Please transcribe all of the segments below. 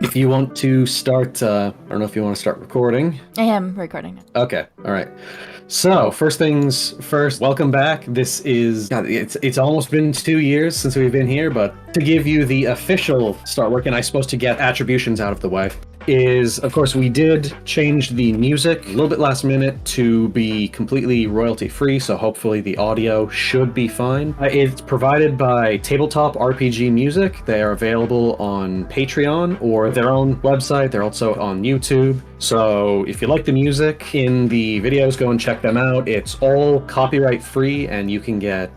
If you want to start, I don't know if you want to start recording. I am recording now. Okay, all right. So, first things first, welcome back. This is, God, it's almost been 2 years since we've been here, but to give you the official start work, and I'm supposed to get attributions out of the way, is, of course, we did change the music a little bit last minute to be completely royalty free, so hopefully the audio should be fine. It's provided by Tabletop RPG Music. They are available on Patreon or their own website. They're also on YouTube. So if you like the music in the videos, go and check them out. It's all copyright free, and you can get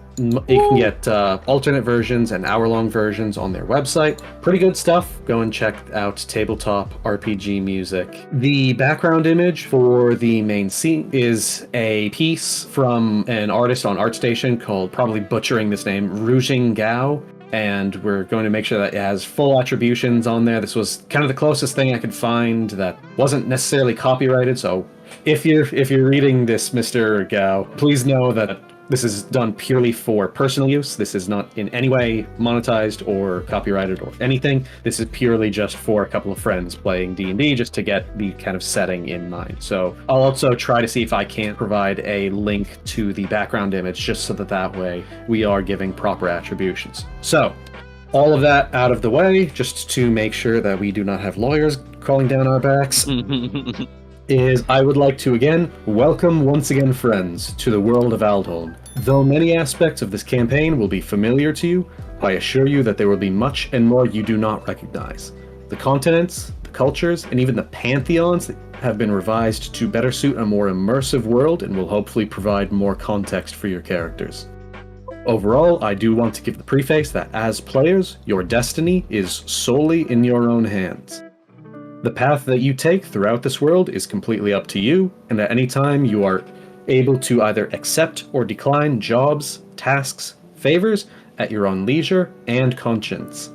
alternate versions and hour-long versions on their website. Pretty good stuff. Go and check out Tabletop RPG Music. The background image for the main scene is a piece from an artist on ArtStation called, probably butchering this name, Rujing Gao. And we're going to make sure that it has full attributions on there. This was kind of the closest thing I could find that wasn't necessarily copyrighted. So if you're reading this, Mr. Gao, please know that this is done purely for personal use. This is not in any way monetized or copyrighted or anything. This is purely just for a couple of friends playing D&D, just to get the kind of setting in mind. So I'll also try to see if I can't provide a link to the background image, just so that way we are giving proper attributions. So all of that out of the way, just to make sure that we do not have lawyers crawling down our backs. I would like to again welcome once again, friends, to the world of Aldholn. Though many aspects of this campaign will be familiar to you, I assure you that there will be much and more you do not recognize. The continents, the cultures, and even the pantheons have been revised to better suit a more immersive world and will hopefully provide more context for your characters. Overall, I do want to give the preface that as players, your destiny is solely in your own hands. The path that you take throughout this world is completely up to you, and at any time you are able to either accept or decline jobs, tasks, favors at your own leisure and conscience.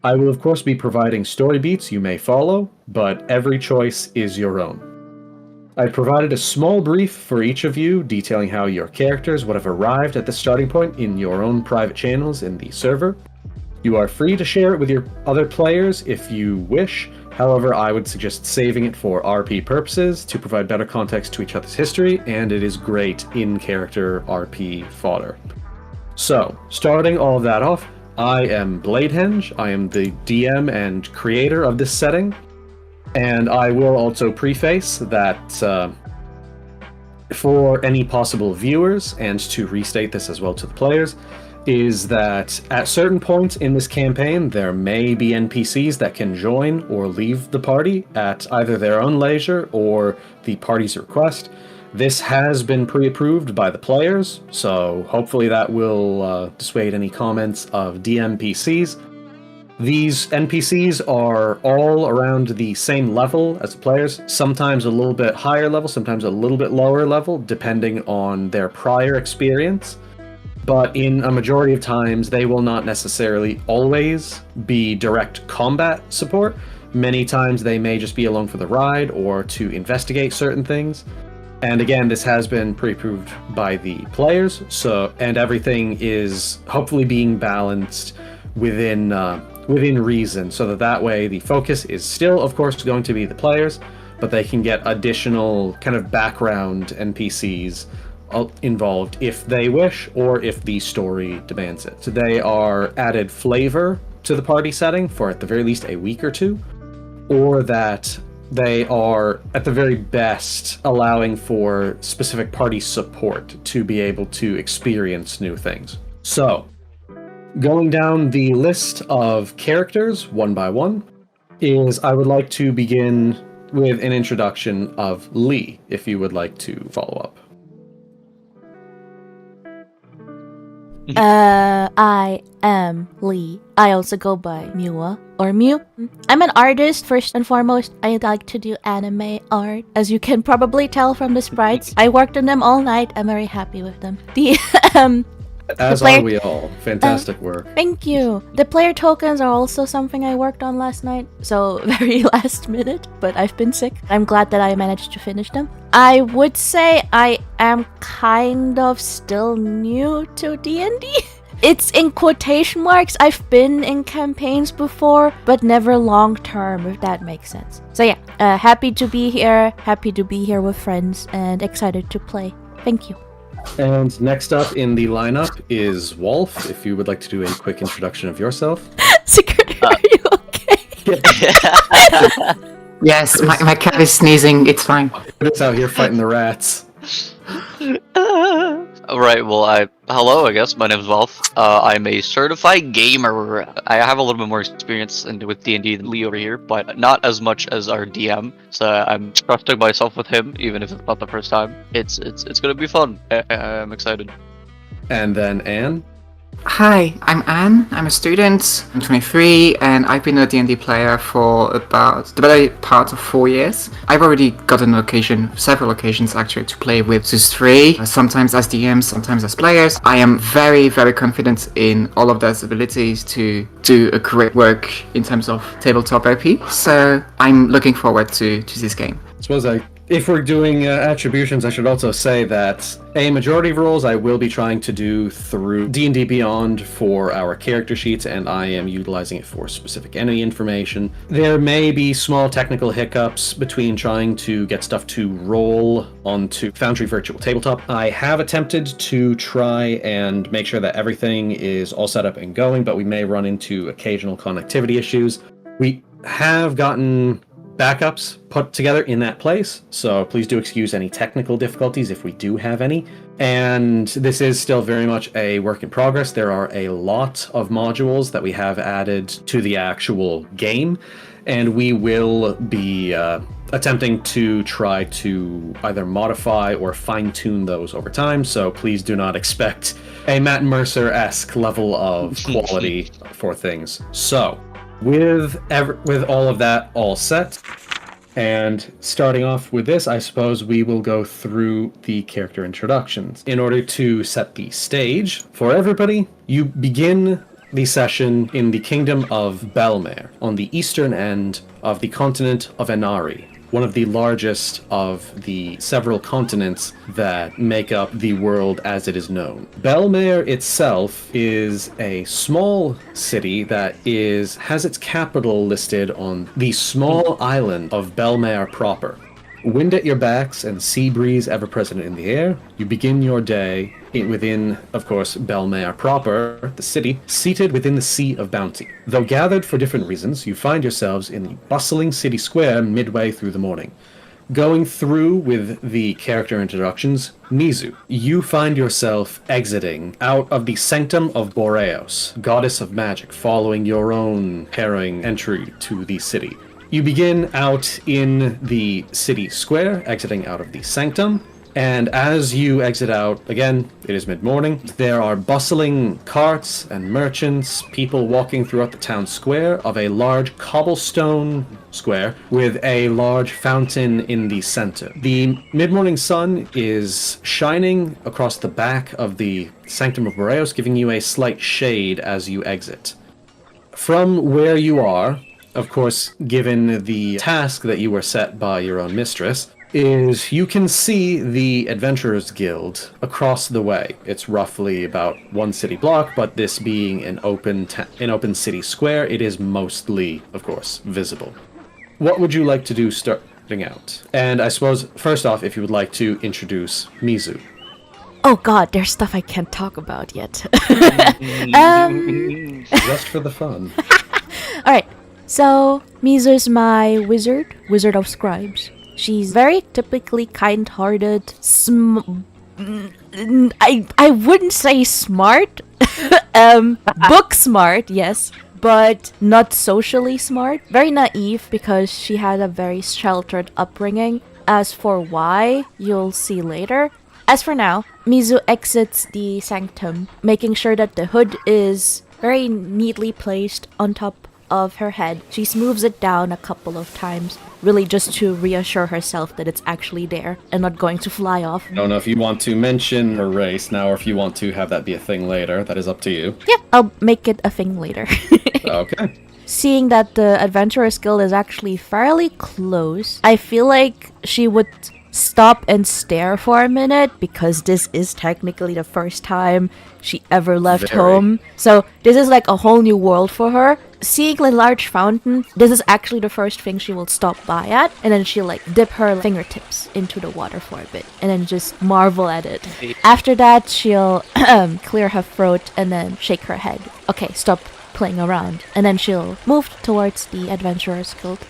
I will of course be providing story beats you may follow, but every choice is your own. I've provided a small brief for each of you detailing how your characters would have arrived at the starting point in your own private channels in the server. You are free to share it with your other players if you wish. However, I would suggest saving it for RP purposes to provide better context to each other's history, and it is great in-character RP fodder. So, starting all of that off, I am Bladehenge. I am the DM and creator of this setting, and I will also preface that for any possible viewers, and to restate this as well to the players, is that at certain points in this campaign, there may be NPCs that can join or leave the party at either their own leisure or the party's request. This has been pre-approved by the players, so hopefully that will dissuade any comments of DMPCs. These NPCs are all around the same level as the players, sometimes a little bit higher level, sometimes a little bit lower level, depending on their prior experience. But in a majority of times, they will not necessarily always be direct combat support. Many times they may just be along for the ride or to investigate certain things. And again, this has been pre-approved by the players, and everything is hopefully being balanced within reason, so that way the focus is still, of course, going to be the players, but they can get additional kind of background NPCs involved if they wish, or if the story demands it. So they are added flavor to the party setting for at the very least a week or two, or that they are at the very best allowing for specific party support to be able to experience new things. So, going down the list of characters one by one, I would like to begin with an introduction of Lee, if you would like to follow up. I am Lee. I also go by Myuwa, or Mew. I'm an artist, first and foremost. I like to do anime art. As you can probably tell from the sprites, I worked on them all night. I'm very happy with them. As are we all. Fantastic work. Thank you. The player tokens are also something I worked on last night, so very last minute, but I've been sick. I'm glad that I managed to finish them. I would say I am kind of still new to D&D. It's in quotation marks. I've been in campaigns before, but never long term, if that makes sense. So yeah, happy to be here with friends, and excited to play. Thank you. And next up in the lineup is Walf, if you would like to do a quick introduction of yourself. Sigurdhur, are you okay? Yes, my cat is sneezing, it's fine. It's out here fighting the rats. Alright, well, hello, I guess. My name is Welleria. I'm a certified gamer. I have a little bit more experience with D&D than Lee over here, but not as much as our DM. So I'm trusting myself with him, even if it's not the first time. It's gonna be fun. I'm excited. And then Anne. Hi, I'm Anne. I'm a student. I'm 23, and I've been a D&D player for about the better part of 4 years. I've already gotten several occasions actually, to play with Zeus 3, sometimes as DMs, sometimes as players. I am very, very confident in all of those abilities to do a great work in terms of tabletop OP, so I'm looking forward to this game. I suppose if we're doing attributions, I should also say that a majority of roles I will be trying to do through D&D Beyond for our character sheets, and I am utilizing it for specific enemy information. There may be small technical hiccups between trying to get stuff to roll onto Foundry Virtual Tabletop. I have attempted to try and make sure that everything is all set up and going, but we may run into occasional connectivity issues. We have gotten backups put together in that place, so please do excuse any technical difficulties if we do have any. And this is still very much a work in progress. There are a lot of modules that we have added to the actual game, and we will be attempting to try to either modify or fine-tune those over time, so please do not expect a Matt Mercer-esque level of quality for things. So with all of that all set, and starting off with this, I suppose we will go through the character introductions. In order to set the stage for everybody, you begin the session in the kingdom of Belmare, on the eastern end of the continent of Enari, one of the largest of the several continents that make up the world as it is known. Belmare itself is a small city that has its capital listed on the small island of Belmare proper. Wind at your backs and sea breeze ever present in the air, you begin your day within, of course, Belmare proper, the city, seated within the Sea of Bounty. Though gathered for different reasons, you find yourselves in the bustling city square midway through the morning. Going through with the character introductions, Mizu, you find yourself exiting out of the Sanctum of Boreos, goddess of magic, following your own harrowing entry to the city. You begin out in the city square, exiting out of the sanctum, and as you exit out, again, it is mid-morning, there are bustling carts and merchants, people walking throughout the town square of a large cobblestone square with a large fountain in the center. The mid-morning sun is shining across the back of the Sanctum of Boreos, giving you a slight shade as you exit. From where you are, of course, given the task that you were set by your own mistress, is you can see the Adventurers Guild across the way. It's roughly about one city block, but this being an open city square, it is mostly, of course, visible. What would you like to do starting out? And I suppose, first off, if you would like to introduce Mizu. Oh god, there's stuff I can't talk about yet. Just for the fun. Alright. So, Mizu's my wizard of scribes. She's very typically kind-hearted, I wouldn't say smart, book smart, yes, but not socially smart. Very naive because she had a very sheltered upbringing. As for why, you'll see later. As for now, Mizu exits the sanctum, making sure that the hood is very neatly placed on top of her head. She moves it down a couple of times, really just to reassure herself that it's actually there and not going to fly off. I don't know if you want to mention her race now or if you want to have that be a thing later. That is up to you. Yeah, I'll make it a thing later. Okay. Seeing that the Adventurers Guild is actually fairly close, I feel like she would stop and stare for a minute because this is technically the first time she ever left home. So this is like a whole new world for her. Seeing the large fountain, this is actually the first thing she will stop by at, and then she'll like dip her fingertips into the water for a bit and then just marvel at it. After that, she'll clear her throat and then shake her head. Okay, stop playing around. And then she'll move towards the Adventurers Guild.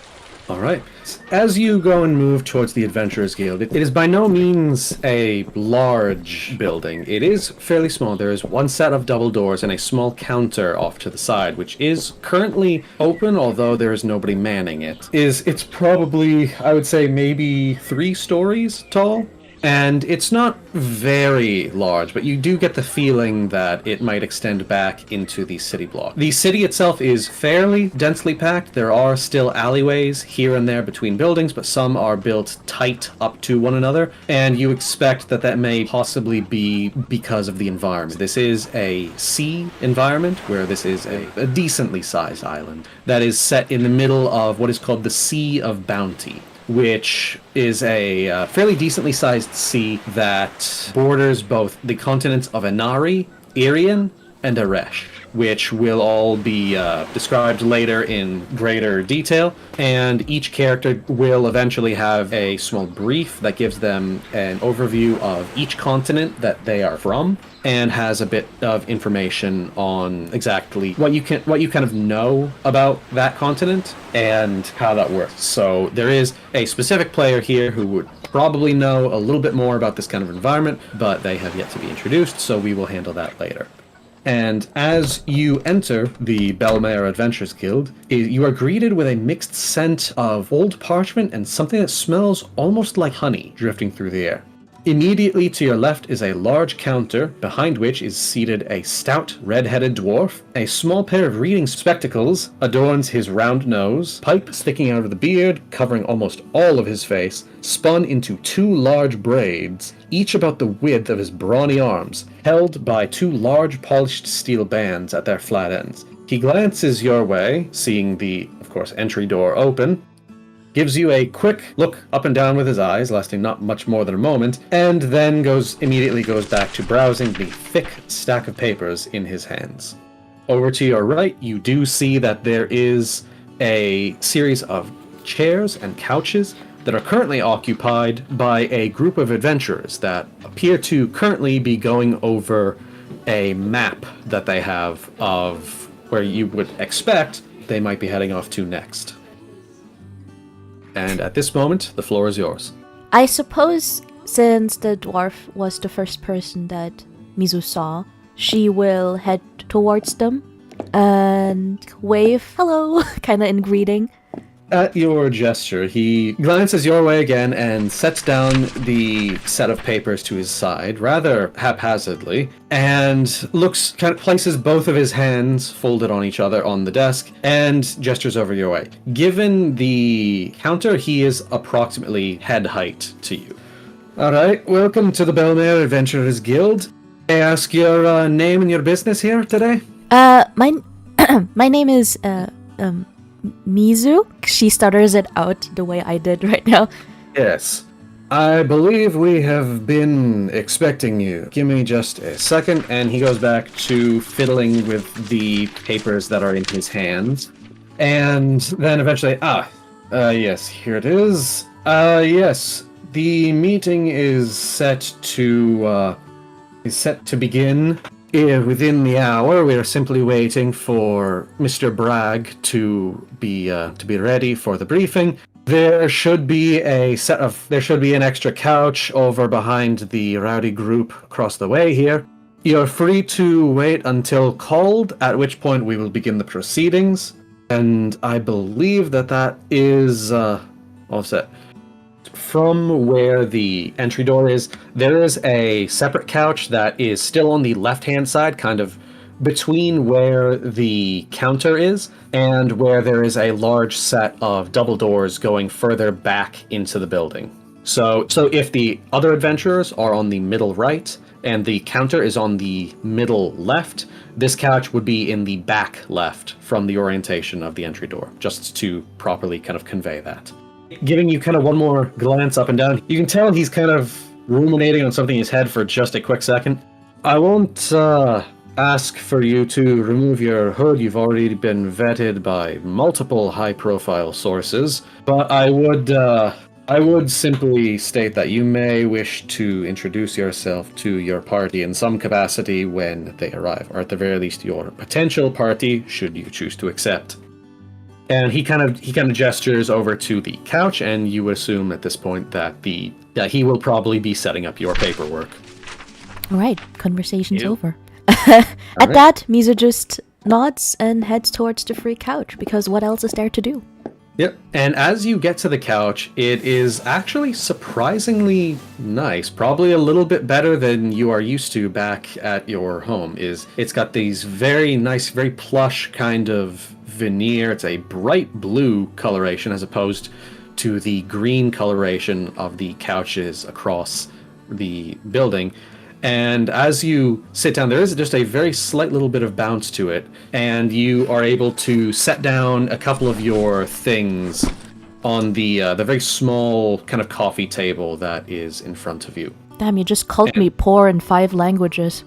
All right. As you go and move towards the Adventurers Guild, it is by no means a large building. It is fairly small. There is one set of double doors and a small counter off to the side, which is currently open, although there is nobody manning it. It's probably, I would say, maybe 3 stories tall. And it's not very large, but you do get the feeling that it might extend back into the city block. The city itself is fairly densely packed. There are still alleyways here and there between buildings, but some are built tight up to one another, and you expect that that may possibly be because of the environment. This is a sea environment, where this is a decently sized island that is set in the middle of what is called the Sea of Bounty, which is a fairly decently sized sea that borders both the continents of Inari, Irian, and Aresh, which will all be described later in greater detail, and each character will eventually have a small brief that gives them an overview of each continent that they are from, and has a bit of information on exactly what you kind of know about that continent and how that works. So there is a specific player here who would probably know a little bit more about this kind of environment, but they have yet to be introduced, so we will handle that later. And as you enter the Belmare Adventurers Guild, you are greeted with a mixed scent of old parchment and something that smells almost like honey drifting through the air. Immediately to your left is a large counter, behind which is seated a stout, red-headed dwarf. A small pair of reading spectacles adorns his round nose, pipe sticking out of the beard, covering almost all of his face, spun into 2 large braids, each about the width of his brawny arms, held by 2 large polished steel bands at their flat ends. He glances your way, seeing the, of course, entry door open, gives you a quick look up and down with his eyes, lasting not much more than a moment, and then immediately goes back to browsing the thick stack of papers in his hands. Over to your right, you do see that there is a series of chairs and couches that are currently occupied by a group of adventurers that appear to currently be going over a map that they have of where you would expect they might be heading off to next. And at this moment, the floor is yours. I suppose since the dwarf was the first person that Mizu saw, she will head towards them and wave hello, kind of in greeting. At your gesture, he glances your way again and sets down the set of papers to his side, rather haphazardly, and places both of his hands folded on each other on the desk, and gestures over your way. Given the counter, he is approximately head height to you. Alright, welcome to the Belmare Adventurers Guild. May I ask your name and your business here today? My name is, Mizu. She stutters it out the way I did right now. Yes. I believe we have been expecting you. Give me just a second, and he goes back to fiddling with the papers that are in his hands. And then eventually, yes, here it is. Yes, the meeting is set to begin. Within the hour. We are simply waiting for Mr. Bragg to be ready for the briefing. There should be an extra couch over behind the rowdy group across the way here. You're free to wait until called, at which point we will begin the proceedings. And I believe that is all set. From where the entry door is, there is a separate couch that is still on the left-hand side, kind of between where the counter is and where there is a large set of double doors going further back into the building. So if the other adventurers are on the middle right and the counter is on the middle left, this couch would be in the back left from the orientation of the entry door, just to properly kind of convey that. giving you kind of one more glance up and down. You can tell he's kind of ruminating on something in his head for just a quick second. I won't ask for you to remove your hood. You've already been vetted by multiple high-profile sources, but I would simply state that you may wish to introduce yourself to your party in some capacity when they arrive, or at the very least your potential party, should you choose to accept. And he kind of gestures over to the couch, and you assume at this point that he will probably be setting up your paperwork. All right, conversation's Ew. over. At that, Mizu just nods and heads towards the free couch, because what else is there to do? Yep. And as you get to the couch, it is actually surprisingly nice. Probably a little bit better than you are used to back at your home. It's got these very nice, very plush kind of veneer. It's a bright blue coloration as opposed to the green coloration of the couches across the building. And as you sit down, there is just a very slight little bit of bounce to it, and you are able to set down a couple of your things on the very small kind of coffee table that is in front of you. Damn, you just called me poor in 5 languages.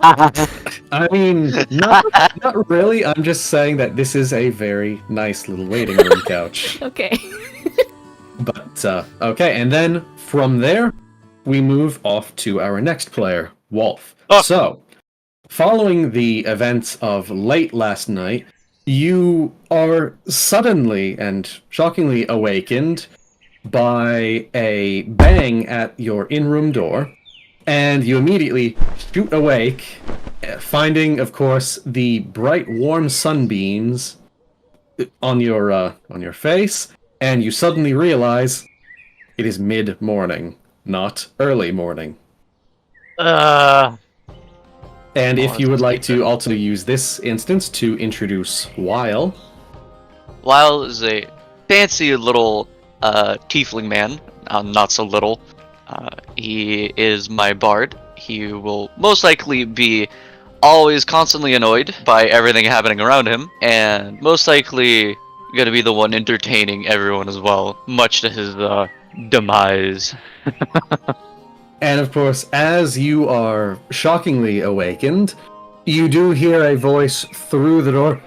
I mean, not really. I'm just saying that this is a very nice little waiting room couch. Okay. But, okay, and then from there, we move off to our next player, Walf. Oh. So, following the events of late last night, you are suddenly and shockingly awakened by a bang at your in-room door, and you immediately shoot awake, finding, of course, the bright, warm sunbeams on your face, and you suddenly realize it is mid-morning. Not early morning. And if you would like to also use this instance to introduce Wylle. Wylle is a fancy little tiefling man, not so little. He is my bard. He will most likely be always constantly annoyed by everything happening around him, and most likely gonna be the one entertaining everyone as well, much to his demise. And of course, as you are shockingly awakened, you do hear a voice through the door.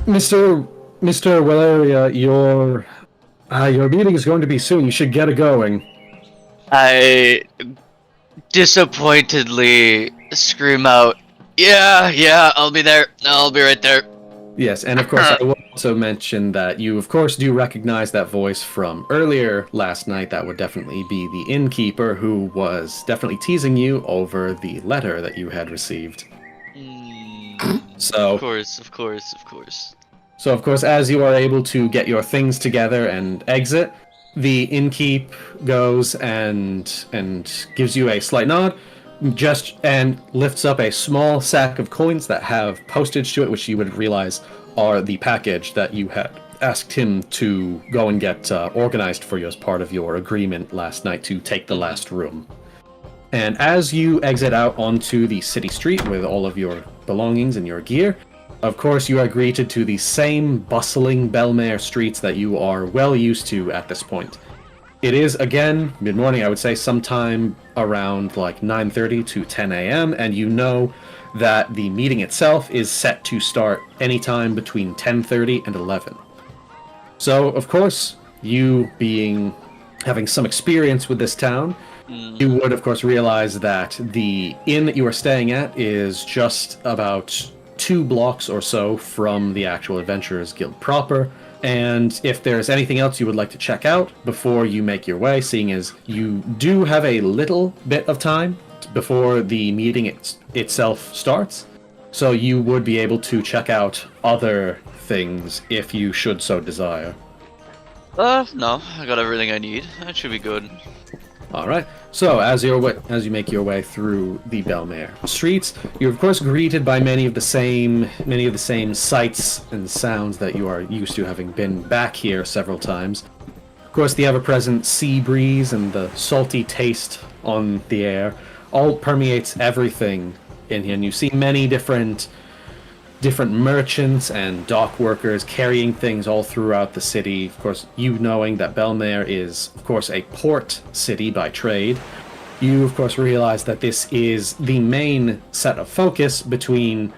Mr. Welleria, your meeting is going to be soon. You should get it going. I disappointedly scream out, Yeah, I'll be there. I'll be right there. Yes, and of course, I will also mention that you, of course, do recognize that voice from earlier last night. That would definitely be the innkeeper who was definitely teasing you over the letter that you had received. So, Of course. So, of course, as you are able to get your things together and exit, the innkeep goes and gives you a slight nod, and lifts up a small sack of coins that have postage to it, which you would realize are the package that you had asked him to go and get organized for you as part of your agreement last night to take the last room. And as you exit out onto the city street with all of your belongings and your gear, of course you are greeted to the same bustling Belmare streets that you are well used to at this point. It is, again, mid-morning, I would say sometime around like 9:30 to 10 a.m., and you know that the meeting itself is set to start anytime between 10:30 and 11. So, of course, you having some experience with this town, you would, of course, realize that the inn that you are staying at is just about 2 blocks or so from the actual Adventurers Guild proper. And if there's anything else you would like to check out before you make your way, seeing as you do have a little bit of time before the meeting itself starts, so you would be able to check out other things if you should so desire. No, I got everything I need. That should be good. All right. So as you make your way through the Belmare streets, you're of course greeted by many of the same sights and sounds that you are used to, having been back here several times. Of course, the ever-present sea breeze and the salty taste on the air all permeates everything in here, and you see many different different merchants and dock workers carrying things all throughout the city. Of course, you knowing that Belmare is, of course, a port city by trade, you, of course, realize that this is the main set of focus between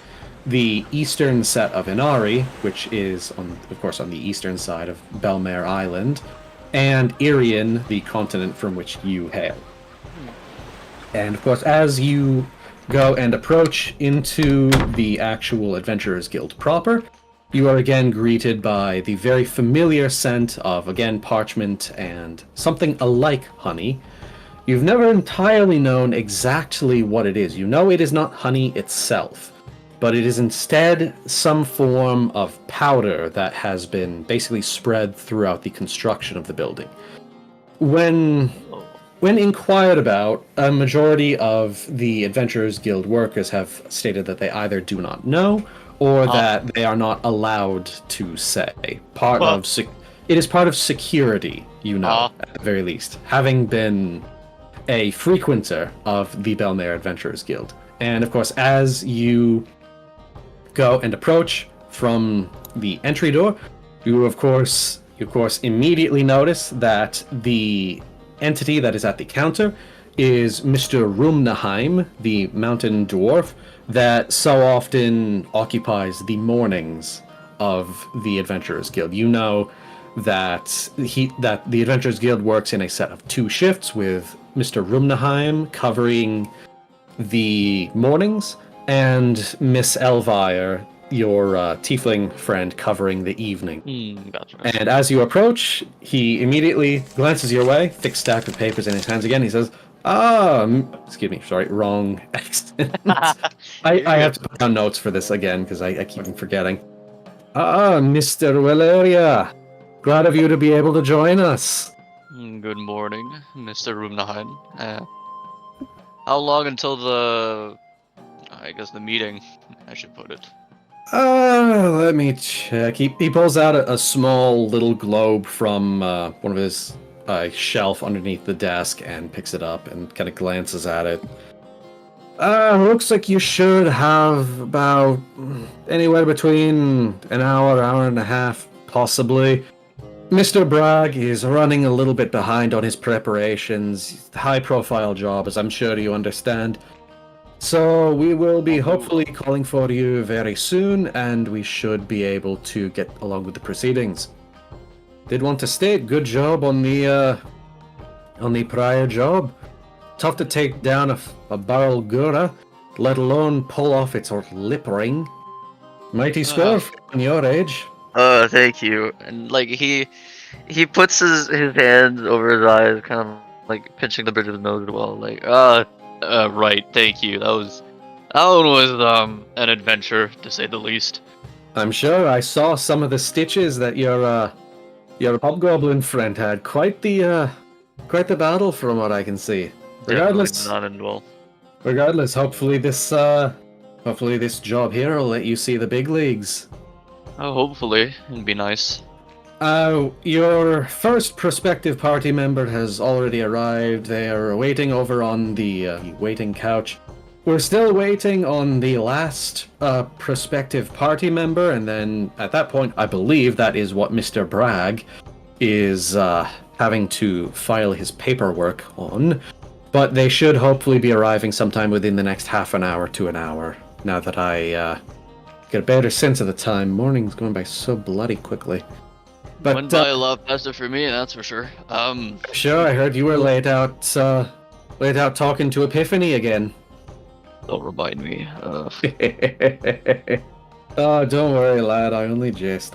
the eastern set of Inari, which is, of course, on the eastern side of Belmare Island, and Irian, the continent from which you hail. And, of course, as you go and approach into the actual Adventurers Guild proper, you are again greeted by the very familiar scent of, again, parchment and something alike honey. You've never entirely known exactly what it is. You know it is not honey itself, but it is instead some form of powder that has been basically spread throughout the construction of the building. When inquired about, a majority of the Adventurers Guild workers have stated that they either do not know or that they are not allowed to say. It is part of security, at the very least, having been a frequenter of the Belmare Adventurers Guild. And of course, as you go and approach from the entry door, you of course immediately notice that the entity that is at the counter is Mr. Rumnaheim, the mountain dwarf that so often occupies the mornings of the Adventurers Guild. You know that the Adventurers Guild works in a set of 2 shifts, with Mr. Rumnaheim covering the mornings and Miss Elvire, your tiefling friend, covering the evening. Gotcha. And as you approach, he immediately glances your way, thick stack of papers in his hands again. He says, excuse me, sorry, wrong accent. I have to put down notes for this again, because I keep forgetting. Mr. Welleria, glad of you to be able to join us. Good morning, Mr. Rumnaheim. How long until the meeting, I should put it? Let me check. He pulls out a small little globe from one of his shelf underneath the desk and picks it up and kind of glances at it. Looks like you should have about anywhere between an hour and a half, possibly. Mr. Bragg is running a little bit behind on his preparations. High-profile job, as I'm sure you understand. So we will be hopefully calling for you very soon, and we should be able to get along with the proceedings. Did want to state, good job on the prior job. Tough to take down a barrel gura, let alone pull off its lip ring. Mighty score for your age. Thank you. And like he puts his hands over his eyes, kind of like pinching the bridge of his nose as well. Like, right, thank you. That one was an adventure, to say the least. I'm sure I saw some of the stitches that your hobgoblin friend had. Quite the battle, from what I can see. Regardless, not end well. Regardless, hopefully this job here will let you see the big leagues. Oh, hopefully, it'd be nice. Your first prospective party member has already arrived. They are waiting over on the waiting couch. We're still waiting on the last prospective party member, and then at that point, I believe that is what Mr. Bragg is having to file his paperwork on. But they should hopefully be arriving sometime within the next half an hour to an hour, now that I get a better sense of the time. Morning's going by so bloody quickly. But went by a lot faster for me, that's for sure. Sure, I heard you were laid out talking to Epiphany again. Don't remind me. Oh, don't worry, lad. I only jest.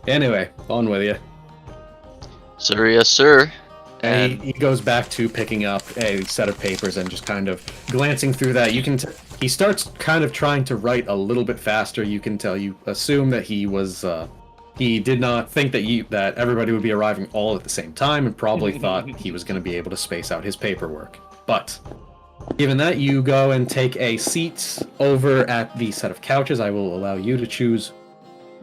Anyway, on with you. Sir, yes, sir. And he goes back to picking up a set of papers and just kind of glancing through that. You can he starts kind of trying to write a little bit faster. You can tell. You assume that he was he did not think that everybody would be arriving all at the same time, and probably thought he was going to be able to space out his paperwork. But given that, you go and take a seat over at the set of couches. I will allow you to choose.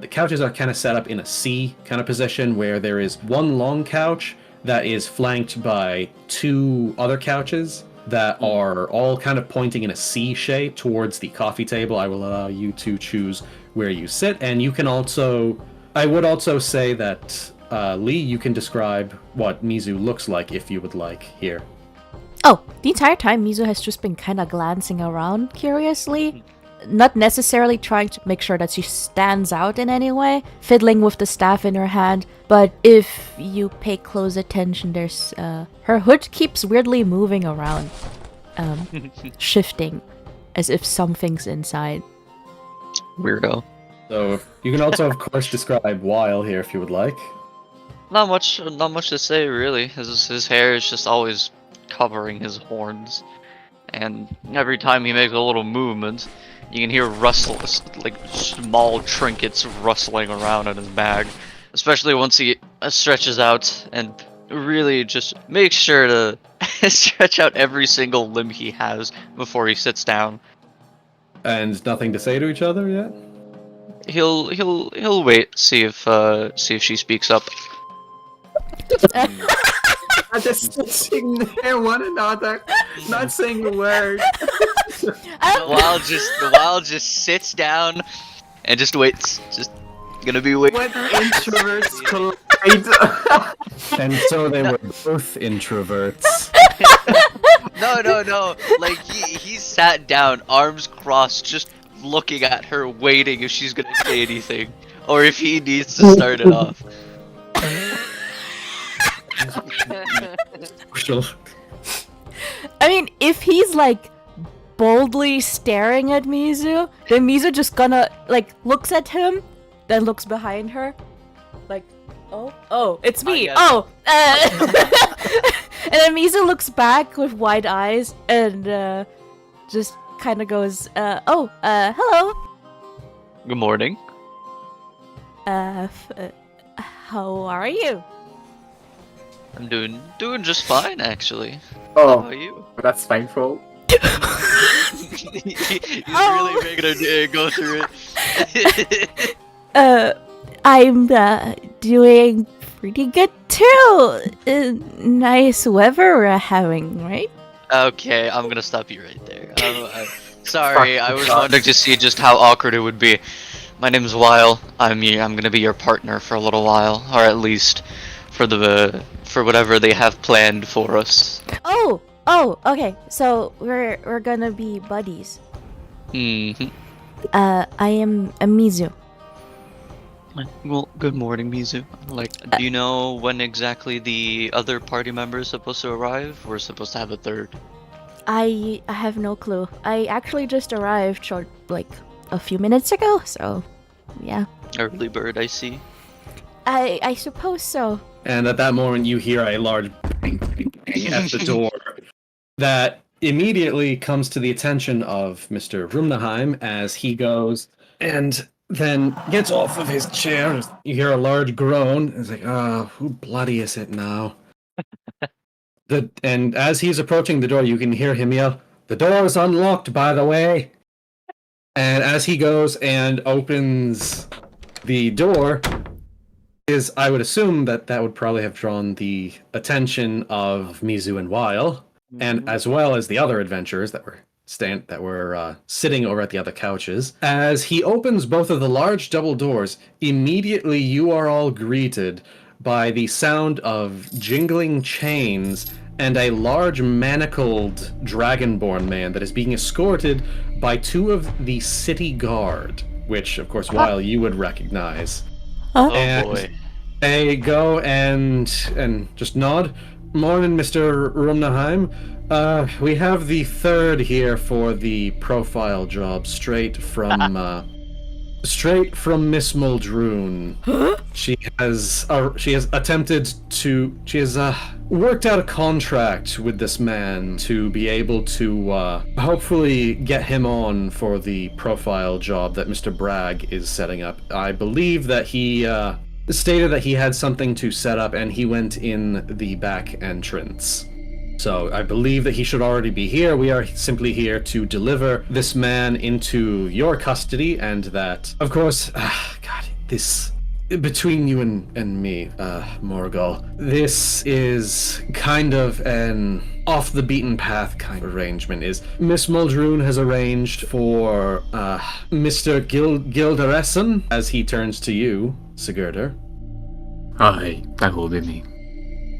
The couches are kind of set up in a C kind of position, where there is one long couch that is flanked by 2 other couches that are all kind of pointing in a C shape towards the coffee table. I will allow you to choose where you sit, and you can also... I would also say that, Lee, you can describe what Mizu looks like if you would like here. Oh, the entire time Mizu has just been kind of glancing around curiously. Not necessarily trying to make sure that she stands out in any way, fiddling with the staff in her hand, but if you pay close attention, there's, her hood keeps weirdly moving around, shifting, as if something's inside. Weirdo. So, you can also, of course, describe Wylle here if you would like. Not much to say really. His hair is just always covering his horns, and every time he makes a little movement, you can hear like small trinkets rustling around in his bag. Especially once he stretches out and really just makes sure to stretch out every single limb he has before he sits down. And nothing to say to each other yet? He'll wait, see if she speaks up. I just sitting there, one another, not saying a word. The Wylle just sits down and just waits. Just gonna be waiting. When introverts collide. And so they were both introverts. No. Like he sat down, arms crossed, just looking at her, waiting if she's gonna say anything, or if he needs to start it off. I mean, if he's like boldly staring at Mizu, then Mizu just gonna like looks at him, then looks behind her, like, oh, it's me. And then Mizu looks back with wide eyes and just kind of goes, hello. Good morning. How are you? I'm doing just fine, actually. Oh, How about you? that's painful. He's really making her go through it. I'm doing pretty good too. Nice weather we're having, right? Okay, I'm gonna stop you right there. Sorry, I was wondering to see just how awkward it would be. My name's Wylle. I'm gonna be your partner for a little while, or at least for whatever they have planned for us. Oh, okay. So we're gonna be buddies. Mm-hmm. I am a Mizu. Well, good morning, Mizu. Do you know when exactly the other party member is supposed to arrive? We're supposed to have a third. I have no clue. I actually just arrived a few minutes ago, so yeah. Early bird, I see. I suppose so. And at that moment, you hear a large bang, bang, bang at the door that immediately comes to the attention of Mr. Rumnaheim as he goes and then gets off of his chair. You hear a large groan. It's like, who bloody is it now? And as he's approaching the door, you can hear him yell, "The door is unlocked, by the way." And as he goes and opens the door, I would assume that would probably have drawn the attention of Mizu and Wylle, and as well as the other adventurers that were sitting over at the other couches. As he opens both of the large double doors, immediately you are all greeted by the sound of jingling chains and a large manacled dragonborn man that is being escorted by two of the city guard, which, of course, Wylle, you would recognize. Huh? Oh boy. They go and just nod. Morning, Mr. Rumnaheim. We have the third here for the profile job, straight from Miss Muldrune. She has worked out a contract with this man to be able to hopefully get him on for the profile job that Mr. Bragg is setting up. I believe that he stated that he had something to set up and he went in the back entrance. So I believe that he should already be here. We are simply here to deliver this man into your custody, and that, of course, God, this between you and me, Morgul, this is kind of an off the beaten path kind of arrangement. Is Miss Muldoon has arranged for Mr. Gilderesson, as he turns to you, Sigurdhur. Aye, that will be me.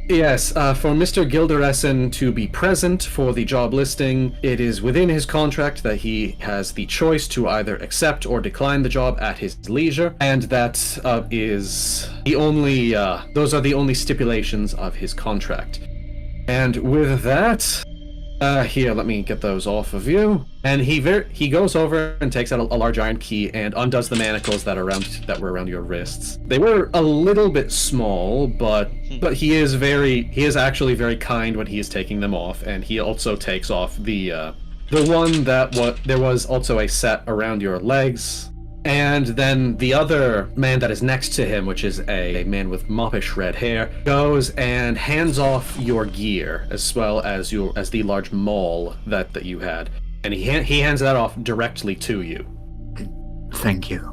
Yes, for Mr. Gilderesson to be present for the job listing, it is within his contract that he has the choice to either accept or decline the job at his leisure, and that is the only, those are the only stipulations of his contract. And with that, here, let me get those off of you. And he goes over and takes out a large iron key and undoes the manacles that were around your wrists. They were a little bit small, but he is actually very kind when he is taking them off, and he also takes off the one there was also a set around your legs. And then the other man that is next to him, which is a man with moppish red hair, goes and hands off your gear as well as the large maul that you had, and he hands that off directly to you. Thank you.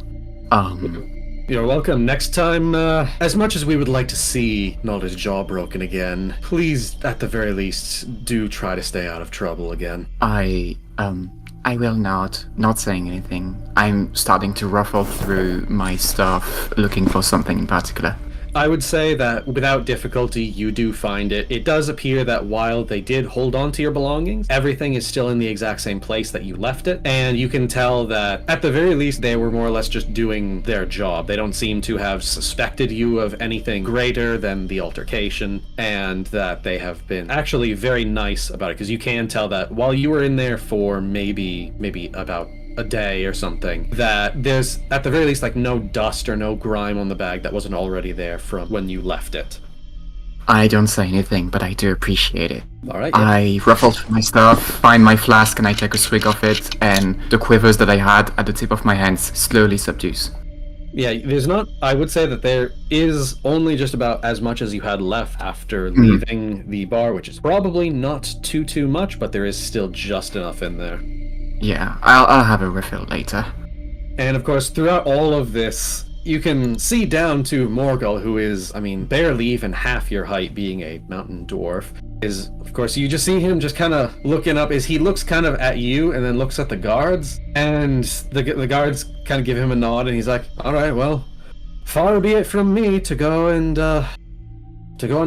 You're welcome. Next time, as much as we would like to see Nalda's jaw broken again, please, at the very least, do try to stay out of trouble again. I will not saying anything. I'm starting to ruffle through my stuff, looking for something in particular. I would say that without difficulty, you do find it. It does appear that while they did hold on to your belongings, everything is still in the exact same place that you left it. And you can tell that, at the very least, they were more or less just doing their job. They don't seem to have suspected you of anything greater than the altercation, and that they have been actually very nice about it, because you can tell that while you were in there for maybe about a day or something, that there's at the very least like no dust or no grime on the bag that wasn't already there from when you left it. I don't say anything, but I do appreciate it. All right. Yeah. I ruffle through my stuff, find my flask, and I take a swig of it, and the quivers that I had at the tip of my hands slowly subdues. Yeah, I would say that there is only just about as much as you had left after leaving the bar, which is probably not too much, but there is still just enough in there. Yeah, I'll have a refill later. And of course, throughout all of this, you can see down to Morgul, who is, barely even half your height, being a mountain dwarf. Of course, you just see him just kind of looking up. He looks kind of at you and then looks at the guards, and the guards kind of give him a nod, and he's like, "All right, well, far be it from me to go and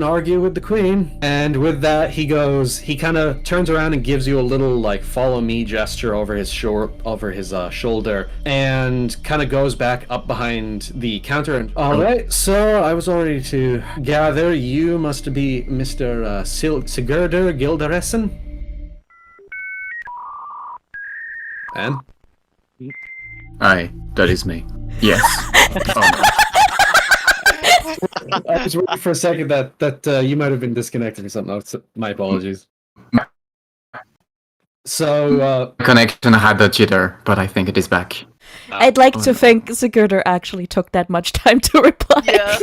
argue with the queen." And with that, he kind of turns around and gives you a little like follow me gesture over his shoulder, and kind of goes back up behind the counter. And all right, so I was already to gather you must be Mr. Sigurdhur Gilderesson. And Aye, that is me. Yes. I was worried for a second that you might have been disconnected or something. My apologies. So Connection had the jitter, but I think it is back. I'd like to think Sigurdhur actually took that much time to reply. Yeah.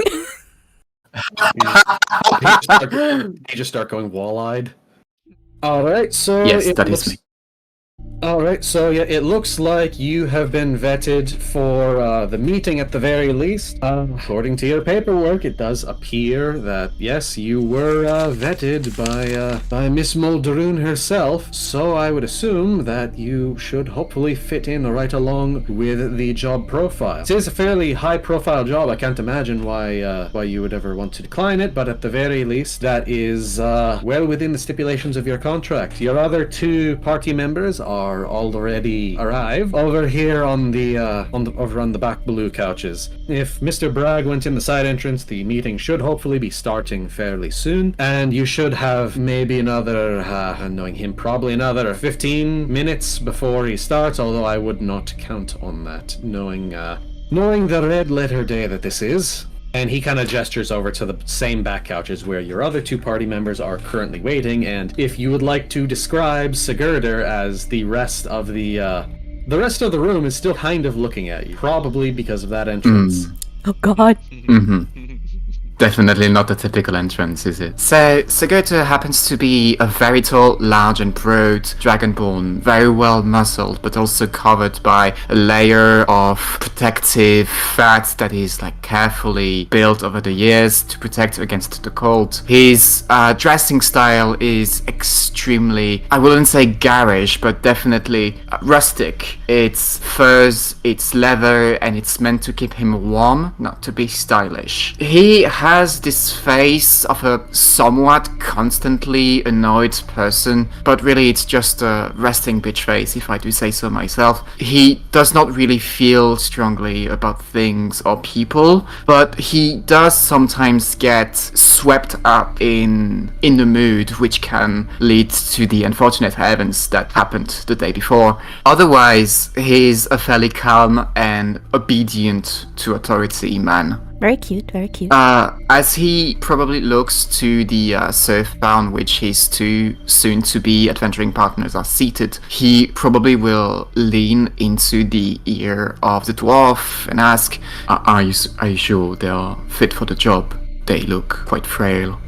they just start going wall-eyed. All right, so Yes, that is me. All right, so yeah, it looks like you have been vetted for the meeting at the very least. According to your paperwork, it does appear that yes, you were vetted by Miss Muldoon herself. So I would assume that you should hopefully fit in right along with the job profile. It is a fairly high-profile job. I can't imagine why you would ever want to decline it, but at the very least, that is well within the stipulations of your contract. Your other two party members are already arrived over here on the back blue couches. If Mr. Bragg went in the side entrance, the meeting should hopefully be starting fairly soon, and you should have maybe another, knowing him, probably another 15 minutes before he starts, although I would not count on that, knowing the red letter day that this is. And he kind of gestures over to the same back couches where your other two party members are currently waiting. And if you would like to describe Sigurdhur as the rest of the room is still kind of looking at you, probably because of that entrance. Oh God. Mm-hmm. Definitely not the typical entrance, is it? So, Sigurdhur happens to be a very tall, large and broad dragonborn, very well muscled, but also covered by a layer of protective fat that is like carefully built over the years to protect against the cold. His dressing style is extremely, I wouldn't say garish, but definitely rustic. It's furs, it's leather, and it's meant to keep him warm, not to be stylish. He has this face of a somewhat constantly annoyed person, but really it's just a resting bitch face, if I do say so myself. He does not really feel strongly about things or people, but he does sometimes get swept up in the mood, which can lead to the unfortunate events that happened the day before. Otherwise, he's a fairly calm and obedient to authority man. Very cute, very cute. As he probably looks to the surf bar which his two soon-to-be adventuring partners are seated, he probably will lean into the ear of the dwarf and ask, are you sure they are fit for the job? They look quite frail.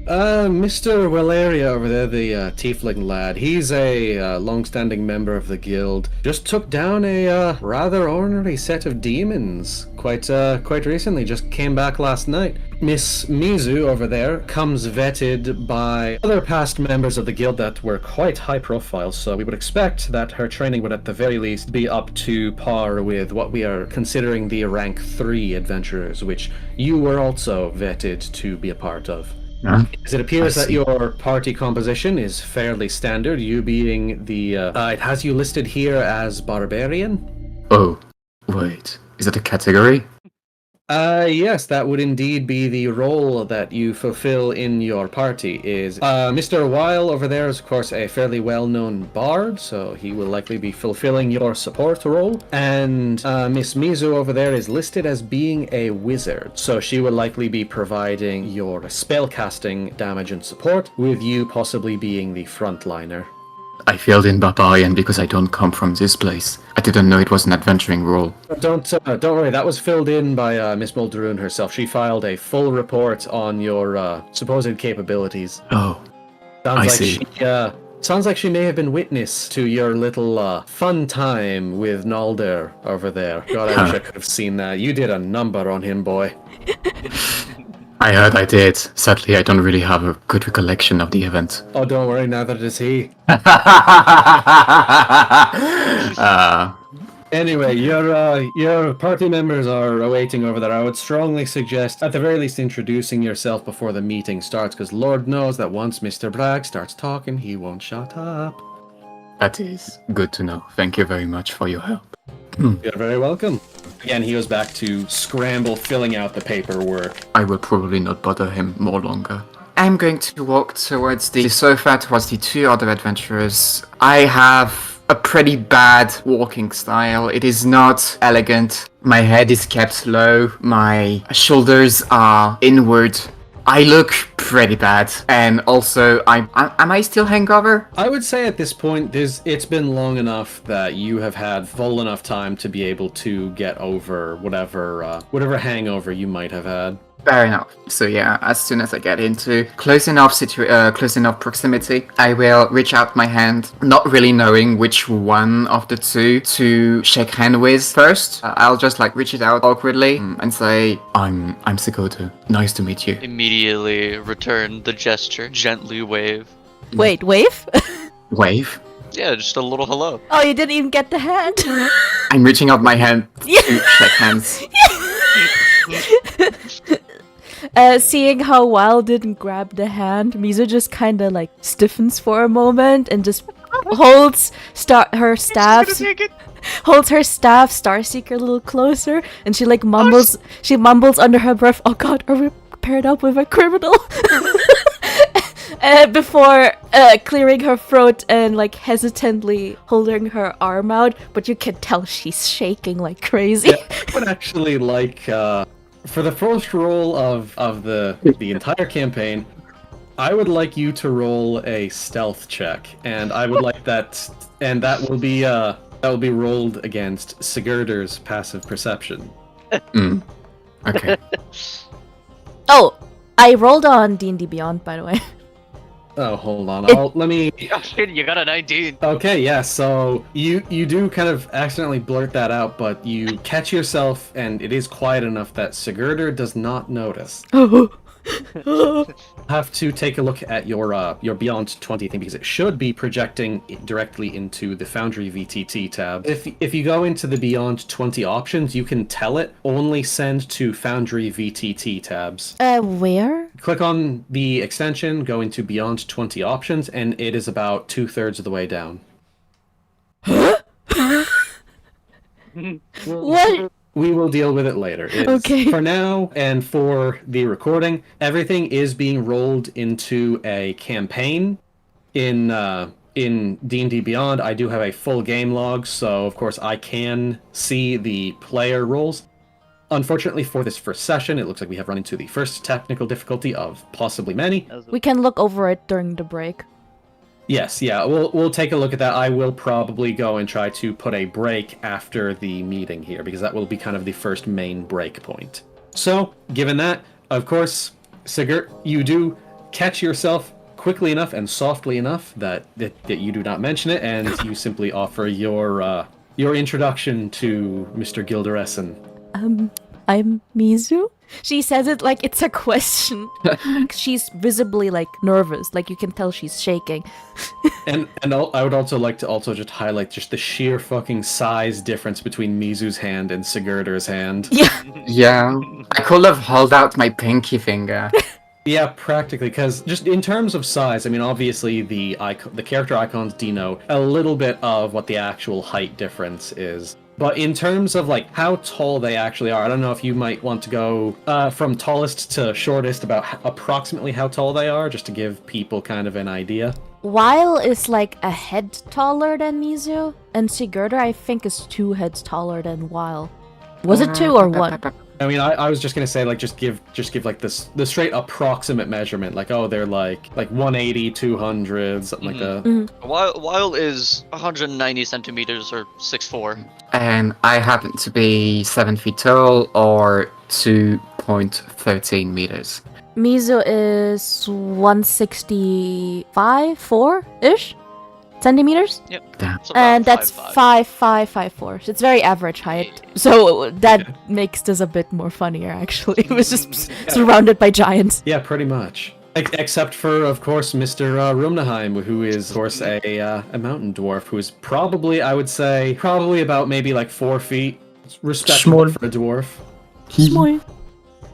Mr. Welleria over there, the tiefling lad, he's a long-standing member of the guild. Just took down a rather ornery set of demons quite recently, just came back last night. Miss Mizu over there comes vetted by other past members of the guild that were quite high profile, so we would expect that her training would at the very least be up to par with what we are considering the rank 3 adventurers, which you were also vetted to be a part of. As it appears that your party composition is fairly standard, you being the... it has you listed here as Barbarian? Oh, wait. Is that a category? Yes, that would indeed be the role that you fulfill in your party. Is Mr. Wylle over there is, of course, a fairly well-known bard, so he will likely be fulfilling your support role. And Miss Mizu over there is listed as being a wizard, so she will likely be providing your spellcasting damage and support, with you possibly being the frontliner. I filled in Barbarian because I don't come from this place. I didn't know it was an adventuring role. Don't worry, that was filled in by Miss Mulderoon herself. She filed a full report on your supposed capabilities. Oh, Sounds like she may have been witness to your little fun time with Nalder over there. God, I wish I could have seen that. You did a number on him, boy. I heard I did. Sadly, I don't really have a good recollection of the event. Oh, don't worry, neither does he. Anyway, your party members are awaiting over there. I would strongly suggest, at the very least, introducing yourself before the meeting starts, because Lord knows that once Mr. Bragg starts talking, he won't shut up. That is good to know. Thank you very much for your help. You're very welcome. Again, he goes back to scramble filling out the paperwork. I will probably not bother him more longer. I'm going to walk towards the sofa, towards the two other adventurers. I have a pretty bad walking style. It is not elegant. My head is kept low. My shoulders are inward. I look pretty bad, and also, am I still hangover? I would say at this point, it's been long enough that you have had full enough time to be able to get over whatever hangover you might have had. Fair enough. So yeah, as soon as I get into close enough proximity, I will reach out my hand, not really knowing which one of the two to shake hand with first. I'll just like reach it out awkwardly and say, I'm Sigurdhur. Nice to meet you. Immediately return the gesture, gently wave. Wait, wave? Wave? Yeah, just a little hello. Oh, you didn't even get the hand. I'm reaching out my hand to shake hands. Seeing how Wylle didn't grab the hand, Mizu just kind of like stiffens for a moment and just holds her staff, Starseeker, a little closer, and she like mumbles. She mumbles under her breath, "Oh God, are we paired up with a criminal?" Before clearing her throat and like hesitantly holding her arm out, but you can tell she's shaking like crazy. Yeah, I would actually like, for the first roll of the entire campaign, I would like you to roll a stealth check, and I would like that, and that will be rolled against Sigurdhur's passive perception. Okay. Oh, I rolled on D&D Beyond, by the way. Oh, hold on. Let me. Oh shit, you got a 19. Okay, yeah. So you do kind of accidentally blurt that out, but you catch yourself, and it is quiet enough that Sigurdhur does not notice. Have to take a look at your Beyond 20 thing because it should be projecting directly into the Foundry VTT tab. If you go into the Beyond 20 options, you can tell it only send to Foundry VTT tabs. Where? Click on the extension, go into Beyond 20 options, and it is about 2/3 of the way down. What? We will deal with it later. Okay. For now, and for the recording, everything is being rolled into a campaign. In D&D Beyond, I do have a full game log, so of course I can see the player rolls. Unfortunately for this first session, it looks like we have run into the first technical difficulty of possibly many. We can look over it during the break. Yes, yeah, we'll take a look at that. I will probably go and try to put a break after the meeting here, because that will be kind of the first main break point. So, given that, of course, Sigurd, you do catch yourself quickly enough and softly enough that you do not mention it, and you simply offer your introduction to Mr. Gilderesson. I'm Mizu? She says it like it's a question. She's visibly like nervous, like you can tell she's shaking. and I would also like to just highlight just the sheer fucking size difference between Mizu's hand and Sigurdhur's hand. Yeah. Yeah, I could have held out my pinky finger. Yeah, practically, because just in terms of size, I mean, obviously the character icons denote a little bit of what the actual height difference is. But in terms of like how tall they actually are, I don't know if you might want to go from tallest to shortest about approximately how tall they are, just to give people kind of an idea. Wylle is like a head taller than Mizu, and Sigurdhur I think is 2 heads taller than Wylle. Was it 2 or 1? I mean, I was just gonna say like just give like the straight approximate measurement, like oh they're like 180, 200, something like that. Mm-hmm. Wylle is 190 centimeters or 6'4". And I happen to be 7 feet tall or 2.13 meters. Mizu is 165, 4-ish centimeters? Yep. Yeah. It's about And that's 5'5". 5'4". So it's very average height. So that makes this a bit more funnier, actually. It was just surrounded by giants. Yeah, pretty much. Except for, of course, Mr. Rumnaheim, who is, of course, a mountain dwarf, who is probably, I would say, about maybe like 4 feet. Respectable for a dwarf. Small.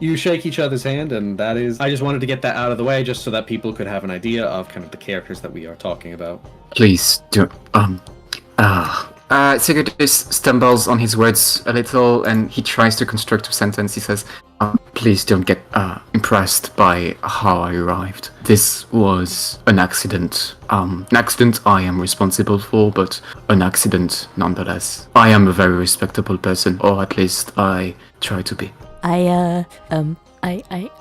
You shake each other's hand, and that is... I just wanted to get that out of the way, just so that people could have an idea of kind of the characters that we are talking about. Please do. Sigurd stumbles on his words a little, and he tries to construct a sentence. He says, "Please don't get impressed by how I arrived. This was an accident. An accident I am responsible for, but an accident nonetheless. I am a very respectable person, or at least I try to be." I'll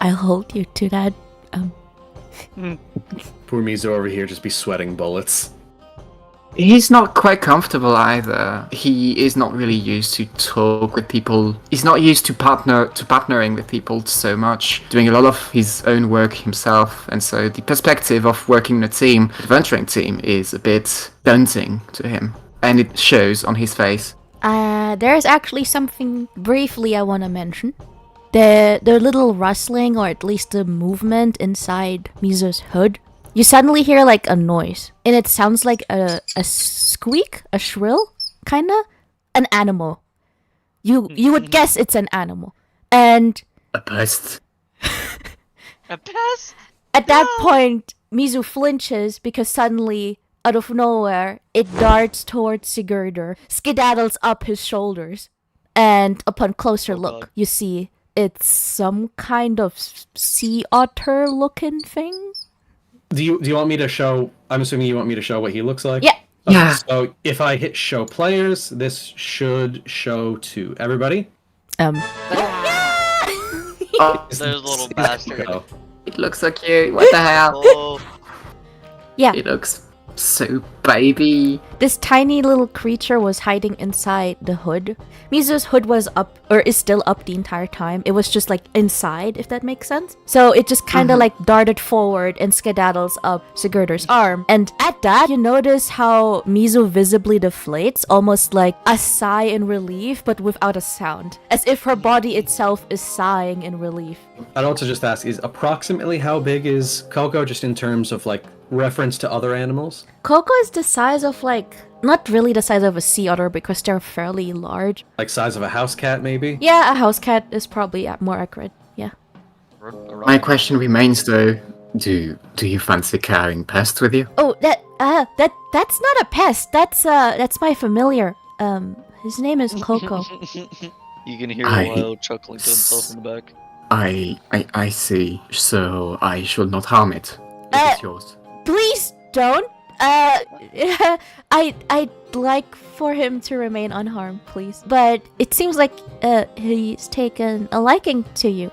hold you to that. Poor Mizu over here just be sweating bullets. He's not quite comfortable either. He is not really used to talk with people. He's not used to partnering with people so much, doing a lot of his own work himself, and so the perspective of working in a team, adventuring team, is a bit daunting to him, and it shows on his face. There's actually something briefly I want to mention. The little rustling, or at least the movement inside Mizu's hood. You suddenly hear like a noise, and it sounds like a squeak, a shrill, kinda, an animal. You would guess it's an animal, and A pest. A pest? at that point, Mizu flinches because suddenly, out of nowhere, it darts towards Sigurdhur, skedaddles up his shoulders, and upon closer look, God. you see it's some kind of sea otter looking thing. Do you want me to show... I'm assuming you want me to show what he looks like? Yeah. Okay, Yeah. So if I hit show players, this should show to everybody. Oh, There's a little bastard. Go. it looks so cute. What the hell? Oh, Yeah. It looks So, baby. This tiny little creature was hiding inside the hood. Mizu's hood was up, or is still up the entire time. It was just like inside, if that makes sense. So it just kind of like darted forward and skedaddles up Sigurdhur's arm. And at that, you notice how Mizu visibly deflates, almost like a sigh in relief, but without a sound. As if her body itself is sighing in relief. I'd also just ask, is approximately how big is Coco, just in terms of like reference to other animals? Coco is the size of like, not really the size of a sea otter because they're fairly large. Like size of a house cat, maybe? Yeah, a house cat is probably more accurate. Yeah. My question remains though, do you fancy carrying pests with you? Oh, that's not a pest. That's my familiar. His name is Coco. You can hear Wylle chuckling to himself in the back. I see. So I should not harm it. It's yours. Please don't. I'd like for him to remain unharmed, please. But it seems like he's taken a liking to you.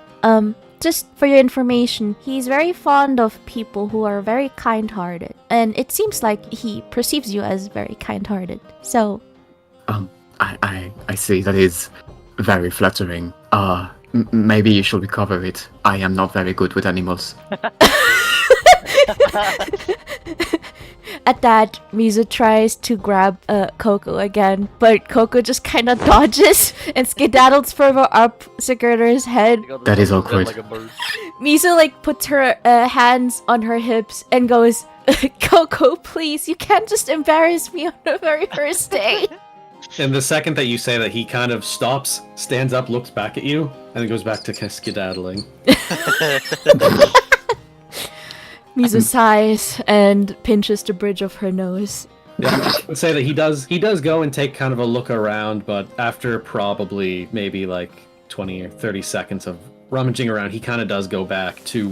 Just for your information, he's very fond of people who are very kind-hearted, and it seems like he perceives you as very kind-hearted. So, I see. That is very flattering. Maybe you should recover it. I am not very good with animals. At that, Mizu tries to grab Coco again, but Coco just kind of dodges and skedaddles further up Sigurdhur's head. That is awkward. Like a bird. Mizu like puts her hands on her hips and goes, Coco, please, you can't just embarrass me on the very first day. And the second that you say that, he kind of stops, stands up, looks back at you, and then goes back to skedaddling. Mizu sighs and pinches the bridge of her nose. Yeah, I would say that he does go and take kind of a look around, but after probably maybe like 20 or 30 seconds of rummaging around, he kind of does go back to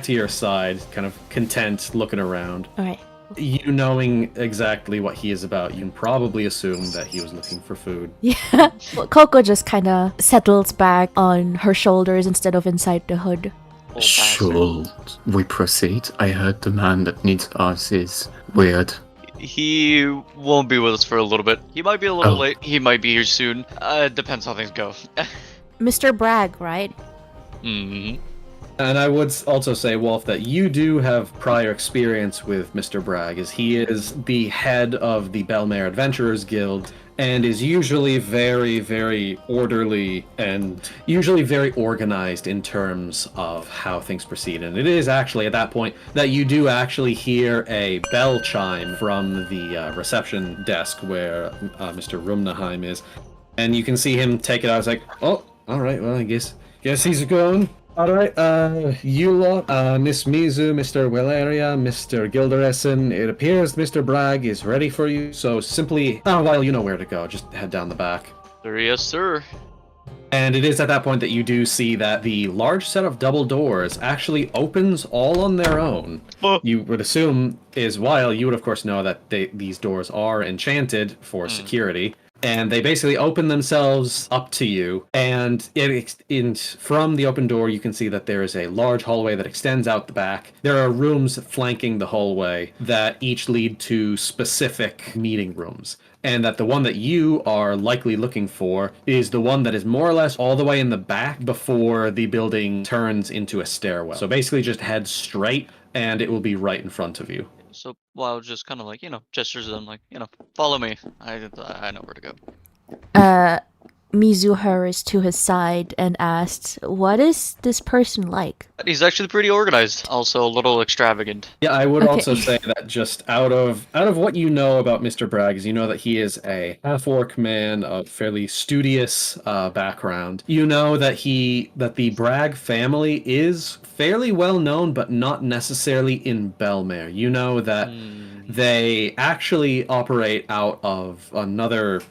your side, kind of content, looking around. All right. You knowing exactly what he is about, you can probably assume that he was looking for food. Yeah. Well, Coco just kind of settles back on her shoulders instead of inside the hood. Should we proceed? I heard the man that needs us is weird. He won't be with us for a little bit. He might be a little late. He might be here soon. Depends how things go. Mr. Bragg, right? Mm-hmm. And I would also say, Walf, that you do have prior experience with Mr. Bragg, as he is the head of the Belmare Adventurers Guild, and is usually very, very orderly and usually very organized in terms of how things proceed. And it is actually at that point that you do actually hear a bell chime from the reception desk where Mr. Rumnaheim is. And you can see him take it out. It's like, oh, all right, well, I guess he's going. All right, you lot, Miss Mizu, Mr. Welleria, Mr. Gilderesson, it appears Mr. Bragg is ready for you, so simply, Wylle, you know where to go, just head down the back. Yes, sir. And it is at that point that you do see that the large set of double doors actually opens all on their own. You would assume, is Wylle, you would of course know that these doors are enchanted for security. And they basically open themselves up to you, and from the open door, you can see that there is a large hallway that extends out the back. There are rooms flanking the hallway that each lead to specific meeting rooms, and that the one that you are likely looking for is the one that is more or less all the way in the back before the building turns into a stairwell. So basically just head straight, and it will be right in front of you. So Wylle just kind of like, gestures them like, follow me. I know where to go. Mizu hurries to his side and asks, what is this person like? He's actually pretty organized, also a little extravagant. Yeah, I would also say that just out of what you know about Mr. Bragg, is you know that he is a half-orc man of fairly studious background. You know that the Bragg family is fairly well known, but not necessarily in Belmare. You know that they actually operate out of another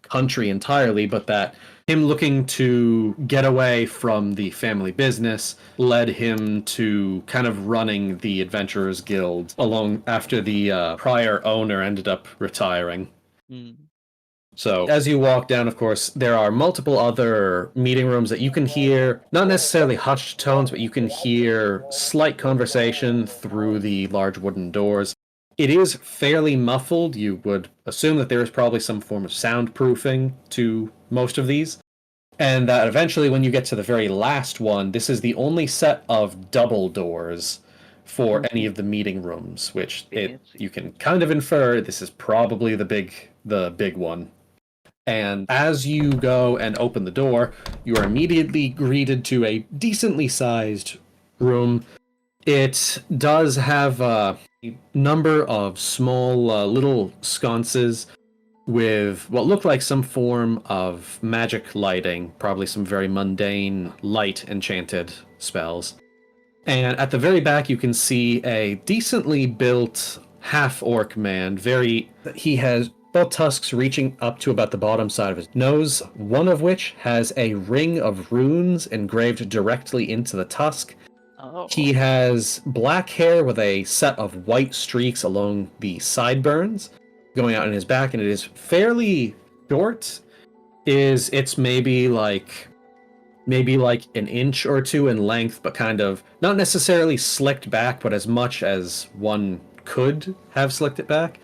country entirely, but that him looking to get away from the family business led him to kind of running the Adventurers Guild along after the prior owner ended up retiring. So as you walk down, of course, there are multiple other meeting rooms that you can hear, not necessarily hushed tones, but you can hear slight conversation through the large wooden doors. It is fairly muffled. You would assume that there is probably some form of soundproofing to most of these. And that eventually, when you get to the very last one, this is the only set of double doors for any of the meeting rooms, which you can kind of infer this is probably the big one. And as you go and open the door, you are immediately greeted to a decently sized room. It does have a number of small little sconces with what look like some form of magic lighting, probably some very mundane light enchanted spells. And at the very back, you can see a decently built half-orc man. He has both tusks reaching up to about the bottom side of his nose, one of which has a ring of runes engraved directly into the tusk. Oh. He has black hair with a set of white streaks along the sideburns going out in his back, and it is fairly short. It's maybe like an inch or two in length, but kind of not necessarily slicked back, but as much as one could have slicked it back.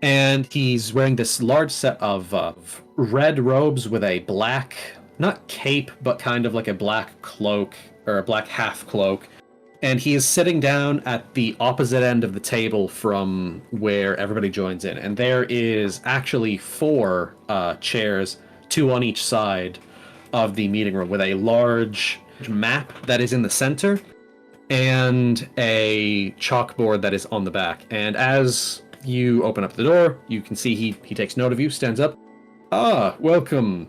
And he's wearing this large set of red robes with a black, not cape, but kind of like a black cloak, or a black half cloak. And he is sitting down at the opposite end of the table from where everybody joins in. And there is actually 4 chairs, 2 on each side of the meeting room, with a large map that is in the center and a chalkboard that is on the back. And as you open up the door, you can see he takes note of you, stands up. Ah, welcome.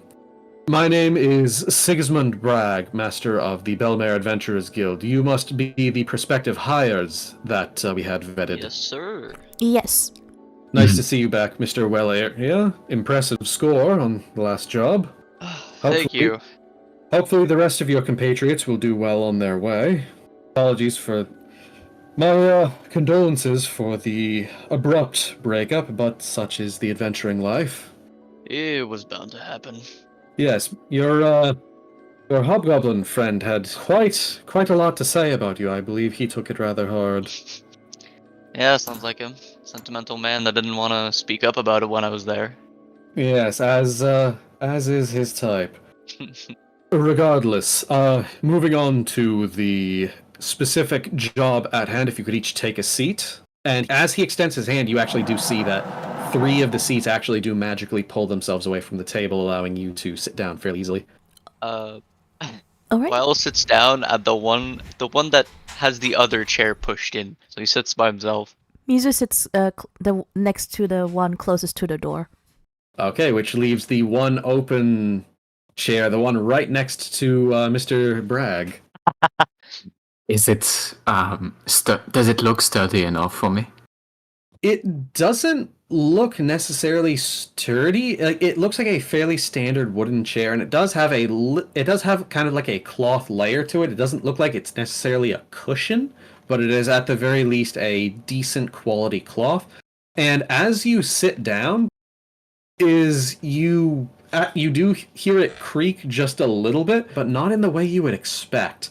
My name is Sigismund Bragg, master of the Belmare Adventurers Guild. You must be the prospective hires that we had vetted. Yes, sir. Yes. Nice to see you back, Mr. Welleria. Impressive score on the last job. Thank you. Hopefully the rest of your compatriots will do well on their way. Apologies for my condolences for the abrupt breakup, but such is the adventuring life. It was bound to happen. Yes, your hobgoblin friend had quite a lot to say about you. I believe he took it rather hard. Yeah, sounds like him. Sentimental man that didn't want to speak up about it when I was there. Yes, as is his type. Regardless, moving on to the specific job at hand, if you could each take a seat. And as he extends his hand, you actually do see that 3 of the seats actually do magically pull themselves away from the table, allowing you to sit down fairly easily. All right. Wylle sits down at the one that has the other chair pushed in. So he sits by himself. Mizu sits next to the one closest to the door. Okay, which leaves the one open chair, the one right next to Mr. Bragg. Is it does it look sturdy enough for me? It doesn't look necessarily sturdy. It looks like a fairly standard wooden chair, and it does have kind of like a cloth layer to it. It doesn't look like it's necessarily a cushion, but it is at the very least a decent quality cloth. And as you sit down, you do hear it creak just a little bit, but not in the way you would expect.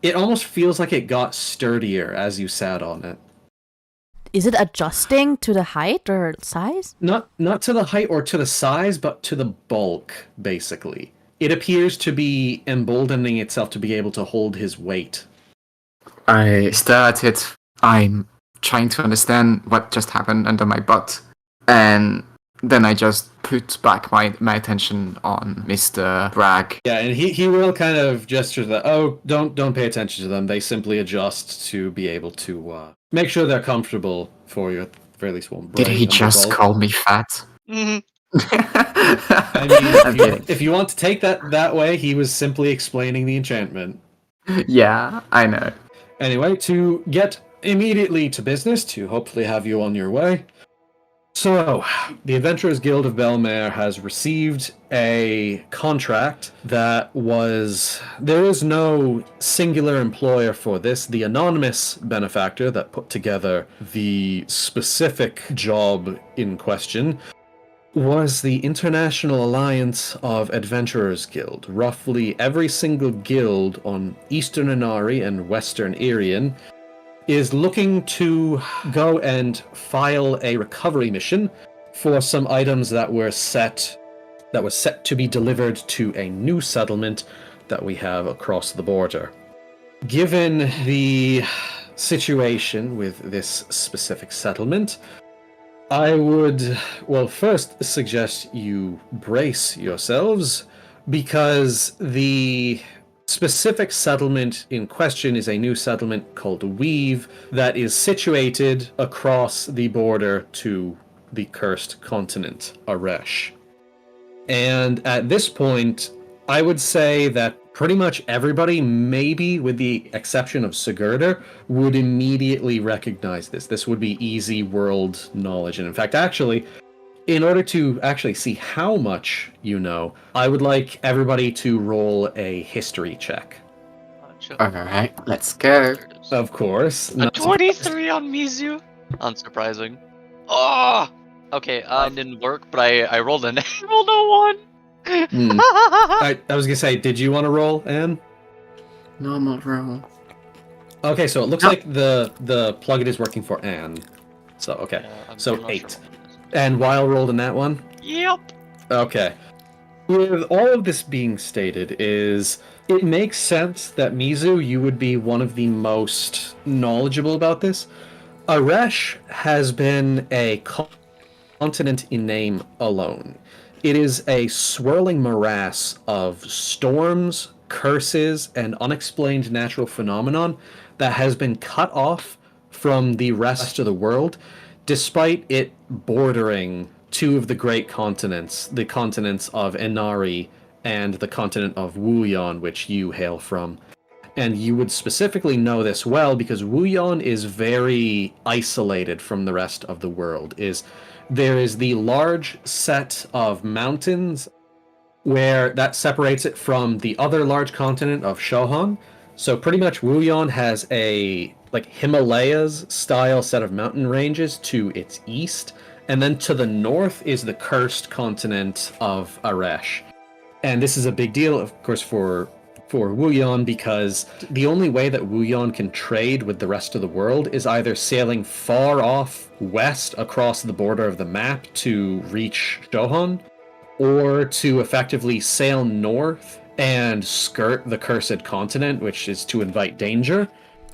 It almost feels like it got sturdier as you sat on it. Is it adjusting to the height or size? Not to the height or to the size, but to the bulk, basically. It appears to be emboldening itself to be able to hold his weight. I stare at it. I'm trying to understand what just happened under my butt. And then I just put back my attention on Mr. Bragg. Yeah, and he will kind of gesture that, don't pay attention to them. They simply adjust to be able to make sure they're comfortable for you, at the very least one. Did he just call me fat? Mm-hmm. I mean, if you want to take that way, he was simply explaining the enchantment. Yeah, I know. Anyway, to get immediately to business, to hopefully have you on your way. So, the Adventurers Guild of Belmare has received a contract that there is no singular employer for this. The anonymous benefactor that put together the specific job in question was the International Alliance of Adventurers Guild. Roughly every single guild on Eastern Inari and Western Irian is looking to go and file a recovery mission for some items that was set to be delivered to a new settlement that we have across the border. Given the situation with this specific settlement, I would, first suggest you brace yourselves, because the specific settlement in question is a new settlement called Weave that is situated across the border to the cursed continent, Aresh. And at this point, I would say that pretty much everybody, maybe with the exception of Sigurdhur, would immediately recognize this. This would be easy world knowledge. And in fact, actually, in order to actually see how much you know, I would like everybody to roll a history check. Alright, let's go. Of course. A 23 on Mizu? Unsurprising. Oh! Okay, didn't work, but I rolled a rolled a 1! I was gonna say, did you want to roll, Anne? Normal roll. Okay, so it looks like the plug-in is working for Anne. So, okay. So 8. Sure. And Wylle rolled in that one? Yep. Okay. With all of this being stated, it makes sense that Mizu, you would be one of the most knowledgeable about this. Aresh has been a continent in name alone. It is a swirling morass of storms, curses, and unexplained natural phenomenon that has been cut off from the rest of the world, despite it bordering two of the great continents, the continents of Inari and the continent of Wuyon, which you hail from. And you would specifically know this well because Wuyon is very isolated from the rest of the world. There is the large set of mountains where that separates it from the other large continent of Shohan. So pretty much Wuyon has a Himalayas style set of mountain ranges to its east, and then to the north is the cursed continent of Aresh. And this is a big deal, of course, for Wuyon, because the only way that Wuyon can trade with the rest of the world is either sailing far off west across the border of the map to reach Shohan, or to effectively sail north and skirt the cursed continent, which is to invite danger.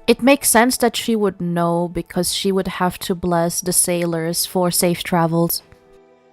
It makes sense that she would know because she would have to bless the sailors for safe travels.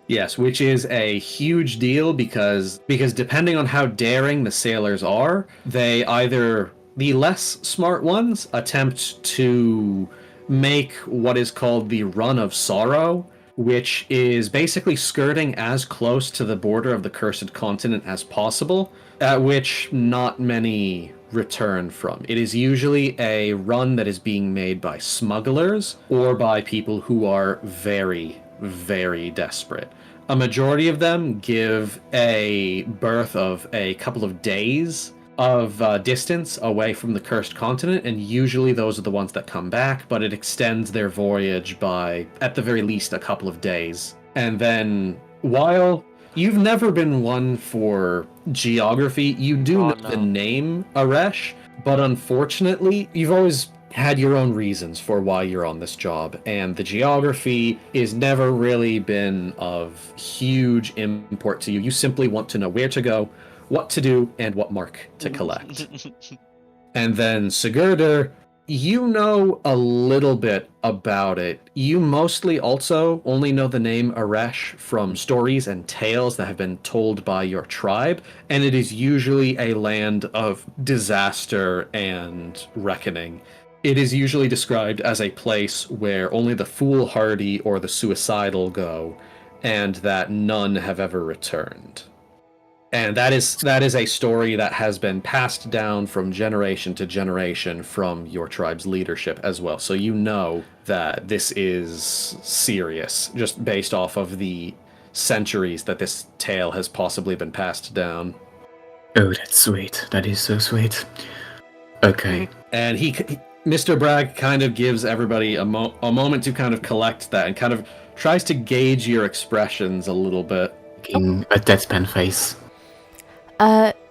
Yes, which is a huge deal because depending on how daring the sailors are, they either, the less smart ones, attempt to make what is called the Run of Sorrow, which is basically skirting as close to the border of the cursed continent as possible, at which not many return from. It is usually a run that is being made by smugglers or by people who are very, very desperate. A majority of them give a berth of a couple of days of distance away from the cursed continent, and usually those are the ones that come back, but it extends their voyage by, at the very least, a couple of days. And then, while you've never been one for geography, you do know the name Aresh, but unfortunately, you've always had your own reasons for why you're on this job, and the geography is never really been of huge import to you. You simply want to know where to go, what to do, and what mark to collect. And then Sigurdhur, you know a little bit about it. You mostly also only know the name Aresh from stories and tales that have been told by your tribe, and it is usually a land of disaster and reckoning. It is usually described as a place where only the foolhardy or the suicidal go, and that none have ever returned. And that is a story that has been passed down from generation to generation from your tribe's leadership as well. So you know that this is serious, just based off of the centuries that this tale has possibly been passed down. Oh, that's sweet. That is so sweet. Okay. And Mr. Bragg kind of gives everybody a moment to kind of collect that and kind of tries to gauge your expressions a little bit. In a deadpan face.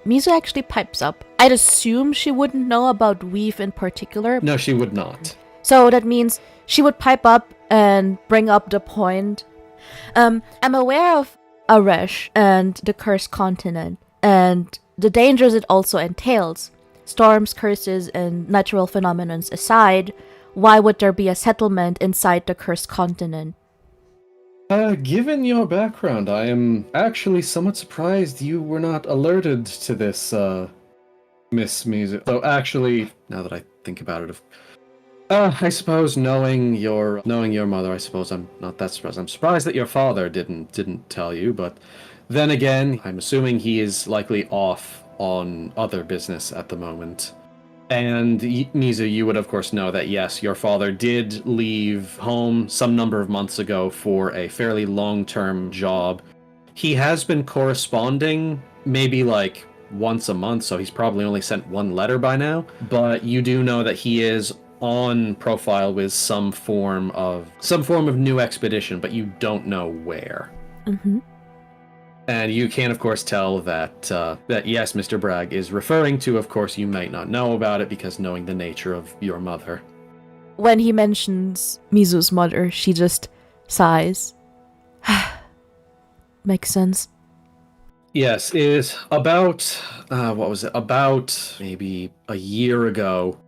Mizu actually pipes up. I'd assume she wouldn't know about Weave in particular. No, she would not. So that means she would pipe up and bring up the point. I'm aware of Aresh and the Cursed Continent, and the dangers it also entails. Storms, curses, and natural phenomena aside, why would there be a settlement inside the Cursed Continent? Given your background, I am actually somewhat surprised you were not alerted to this, Miss Mizu. So actually, now that I think about it, I suppose knowing your mother, I suppose I'm not that surprised. I'm surprised that your father didn't tell you, but then again, I'm assuming he is likely off on other business at the moment. And Mizu, you would of course know that yes, your father did leave home some number of months ago for a fairly long-term job. He has been corresponding maybe like once a month, so he's probably only sent one letter by now. But you do know that he is on profile with some form of new expedition, but you don't know where. Mm-hmm. And you can, of course, tell that yes, Mr. Bragg is referring to, of course, you might not know about it because knowing the nature of your mother. When he mentions Mizu's mother, she just sighs. Makes sense. Yes, it is about, about maybe a year ago.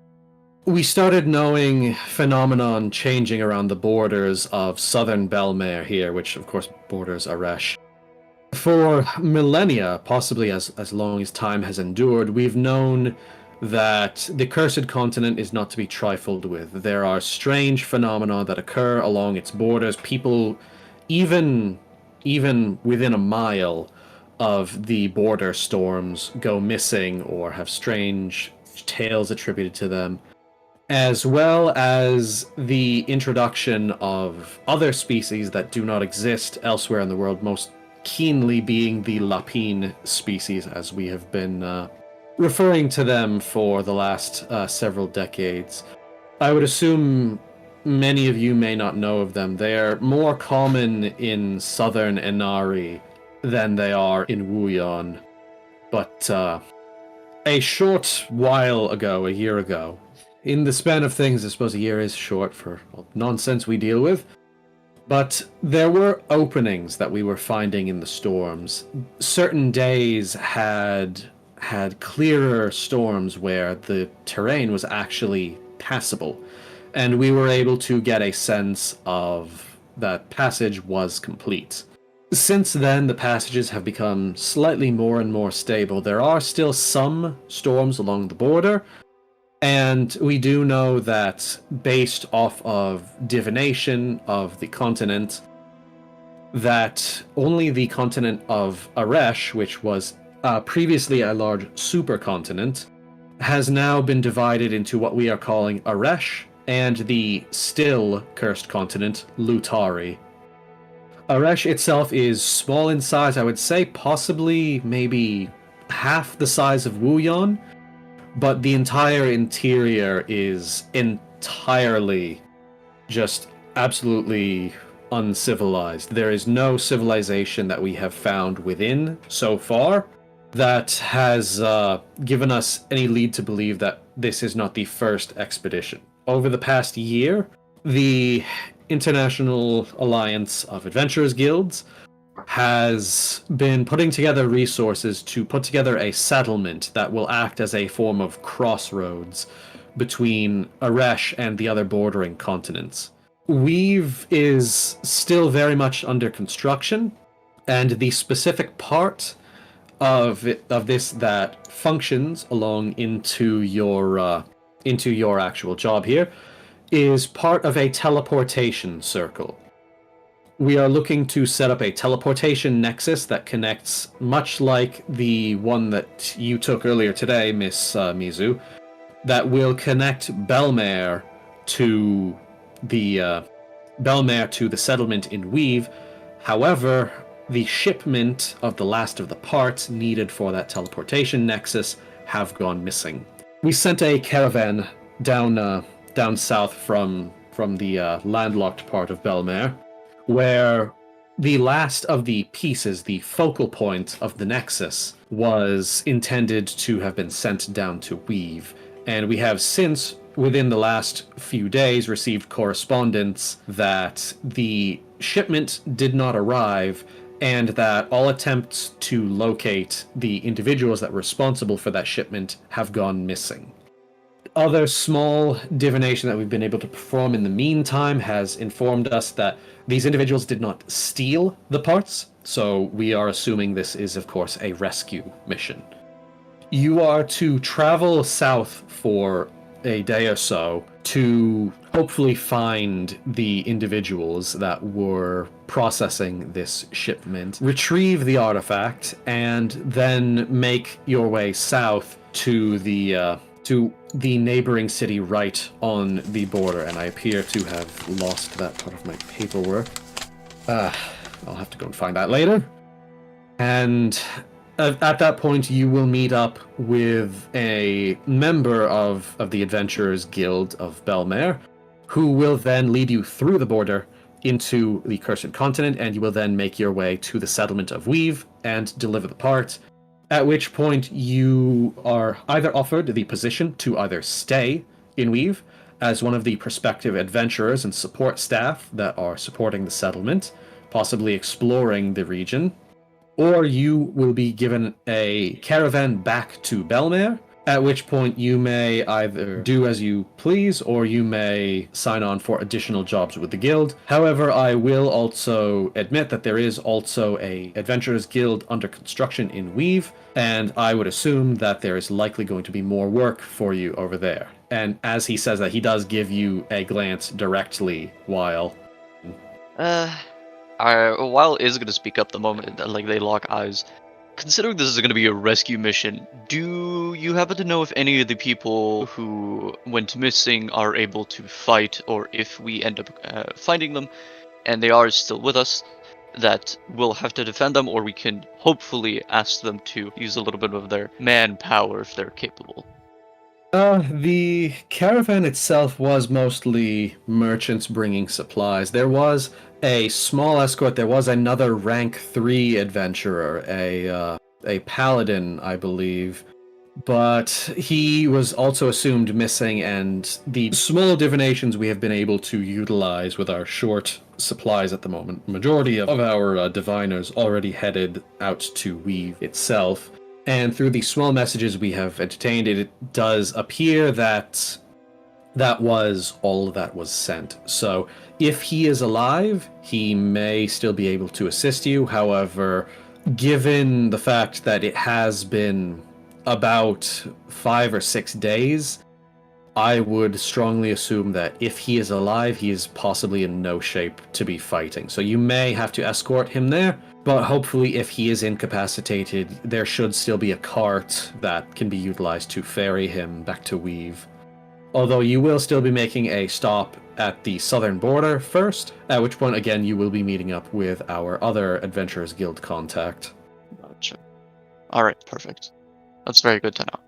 We started knowing phenomenon changing around the borders of southern Belmare here, which, of course, borders Aresh. For millennia, possibly as long as time has endured, we've known that the Cursed Continent is not to be trifled with. There are strange phenomena that occur along its borders. People, even within a mile of the border storms, go missing or have strange tales attributed to them, as well as the introduction of other species that do not exist elsewhere in the world, most keenly being the Lapine species, as we have been referring to them for the last several decades. I would assume many of you may not know of them. They are more common in southern Inari than they are in Wuyon. But a short while ago, a year ago, in the span of things, I suppose a year is short for nonsense we deal with, but there were openings that we were finding in the storms. Certain days had clearer storms where the terrain was actually passable, and we were able to get a sense of that passage was complete. Since then, the passages have become slightly more and more stable. There are still some storms along the border, and we do know that, based off of divination of the continent, that only the continent of Aresh, which was previously a large supercontinent, has now been divided into what we are calling Aresh and the still cursed continent, Lutari. Aresh itself is small in size, I would say possibly maybe half the size of Wuyon, but the entire interior is entirely just absolutely uncivilized. There is no civilization that we have found within so far that has given us any lead to believe that this is not the first expedition. Over the past year, the International Alliance of Adventurers Guilds has been putting together resources to put together a settlement that will act as a form of crossroads between Aresh and the other bordering continents. Weave is still very much under construction, and the specific part of this that functions along into your actual job here is part of a teleportation circle. We are looking to set up a teleportation nexus that connects, much like the one that you took earlier today, Miss Mizu, that will connect Belmare to the settlement in Weave. However, the shipment of the last of the parts needed for that teleportation nexus have gone missing. We sent a caravan down south from the landlocked part of Belmare, where the last of the pieces, the focal point of the nexus, was intended to have been sent down to Weave. And we have since within the last few days, received correspondence that the shipment did not arrive and that all attempts to locate the individuals that were responsible for that shipment have gone missing. Other small divination that we've been able to perform in the meantime has informed us that these individuals did not steal the parts, so we are assuming this is, of course, a rescue mission. You are to travel south for a day or so to hopefully find the individuals that were processing this shipment, retrieve the artifact, and then make your way south to the neighboring city right on the border. And I appear to have lost that part of my paperwork. I'll have to go and find that later. And at that point, you will meet up with a member of the Adventurers Guild of Belmare, who will then lead you through the border into the Cursed Continent, and you will then make your way to the settlement of Weave and deliver the part, at which point you are either offered the position to either stay in Weave as one of the prospective adventurers and support staff that are supporting the settlement, possibly exploring the region, or you will be given a caravan back to Belmare, at which point you may either do as you please, or you may sign on for additional jobs with the guild. However, I will also admit that there is also a Adventurers Guild under construction in Weave, and I would assume that there is likely going to be more work for you over there. And as he says that, he does give you a glance directly, Wylle. Wylle is going to speak up the moment that they lock eyes. Considering this is going to be a rescue mission, do you happen to know if any of the people who went missing are able to fight, or if we end up finding them and they are still with us, that we'll have to defend them, or we can hopefully ask them to use a little bit of their manpower if they're capable? The caravan itself was mostly merchants bringing supplies. There was a small escort. There was another rank 3 adventurer, a paladin, I believe, but he was also assumed missing, and the small divinations we have been able to utilize with our short supplies at the moment. Majority of our diviners already headed out to Weave itself. And through the small messages we have entertained, it does appear that that was all that was sent. So if he is alive, he may still be able to assist you. However, given the fact that it has been about 5 or 6 days, I would strongly assume that if he is alive, he is possibly in no shape to be fighting. So you may have to escort him there. But hopefully, if he is incapacitated, there should still be a cart that can be utilized to ferry him back to Weave. Although you will still be making a stop at the southern border first, at which point, again, you will be meeting up with our other Adventurers Guild contact. Gotcha. Alright, perfect. That's very good to know.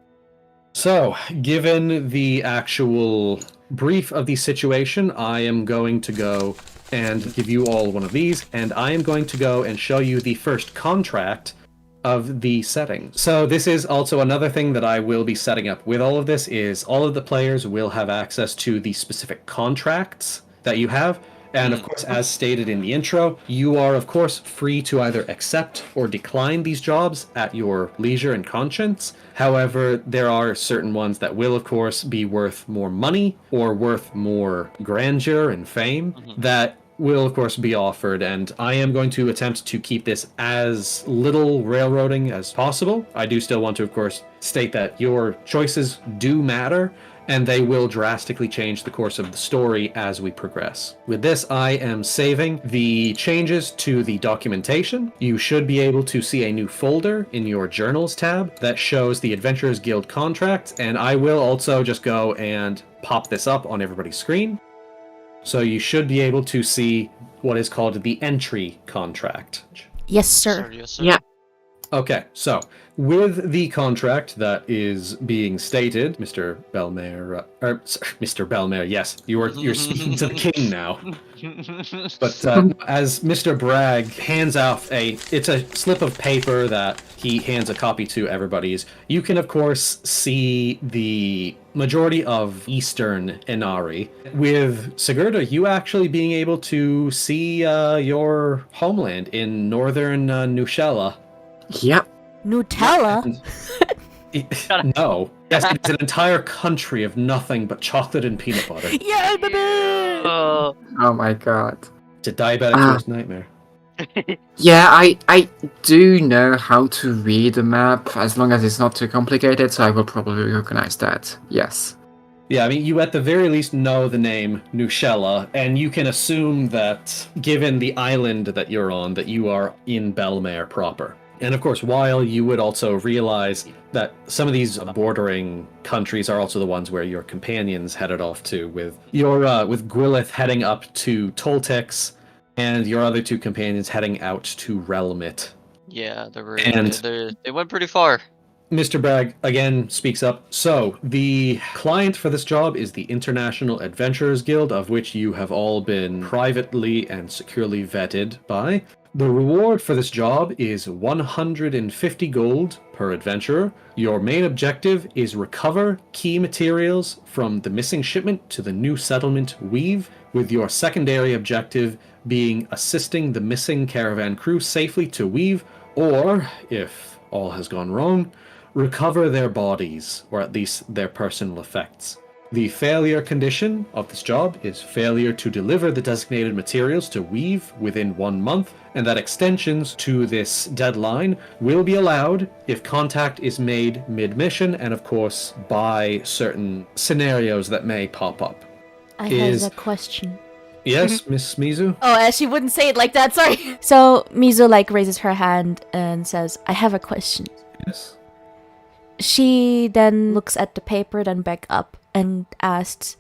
So, given the actual brief of the situation, I am going to go and give you all one of these, and I am going to go and show you the first contract of the setting. So this is also another thing that I will be setting up with all of this, is all of the players will have access to the specific contracts that you have. And of course, as stated in the intro, you are of course free to either accept or decline these jobs at your leisure and conscience. However, there are certain ones that will of course be worth more money or worth more grandeur and fame that will of course be offered, and I am going to attempt to keep this as little railroading as possible. I do still want to of course state that your choices do matter, and they will drastically change the course of the story as we progress. With this, I am saving the changes to the documentation. You should be able to see a new folder in your Journals tab that shows the Adventurers Guild contract, and I will also just go and pop this up on everybody's screen. So you should be able to see what is called the entry contract. Yes, sir. Yes, sir. Yeah. Okay, so with the contract that is being stated, Mr. Belmare, Mr. Belmare, yes, you're speaking to the king now. But as Mr. Bragg hands off it's a slip of paper that he hands a copy to everybody's. You can of course see the majority of Eastern Inari. With Sigurdhur, you actually being able to see your homeland in Northern Nushella. Yep. Nutella? No. Yes, it's an entire country of nothing but chocolate and peanut butter. Yeah, baby! Oh. Oh my god. It's a diabetic worst nightmare. Yeah, I do know how to read a map as long as it's not too complicated, so I will probably recognize that. Yes. Yeah, I mean, you at the very least know the name Nushella, and you can assume that, given the island that you're on, that you are in Belmare proper. And of course, Wylle, you would also realize that some of these bordering countries are also the ones where your companions headed off to, with Gwyleth heading up to Toltecs, and your other two companions heading out to Relmit. Yeah, And- they went pretty far. Mr. Bragg again speaks up. So, the client for this job is the International Adventurers Guild, of which you have all been privately and securely vetted by. The reward for this job is 150 gold per adventurer. Your main objective is recover key materials from the missing shipment to the new settlement Weave, with your secondary objective being assisting the missing caravan crew safely to Weave, or, if all has gone wrong, recover their bodies, or at least their personal effects. The failure condition of this job is failure to deliver the designated materials to Weave within 1 month, and that extensions to this deadline will be allowed if contact is made mid-mission, and of course by certain scenarios that may pop up. I Is- have a question. Yes, Miss Mizu? Oh, she wouldn't say it like that, sorry. So, Mizu, raises her hand and says, I have a question. Yes. She then looks at the paper, then back up, and asks,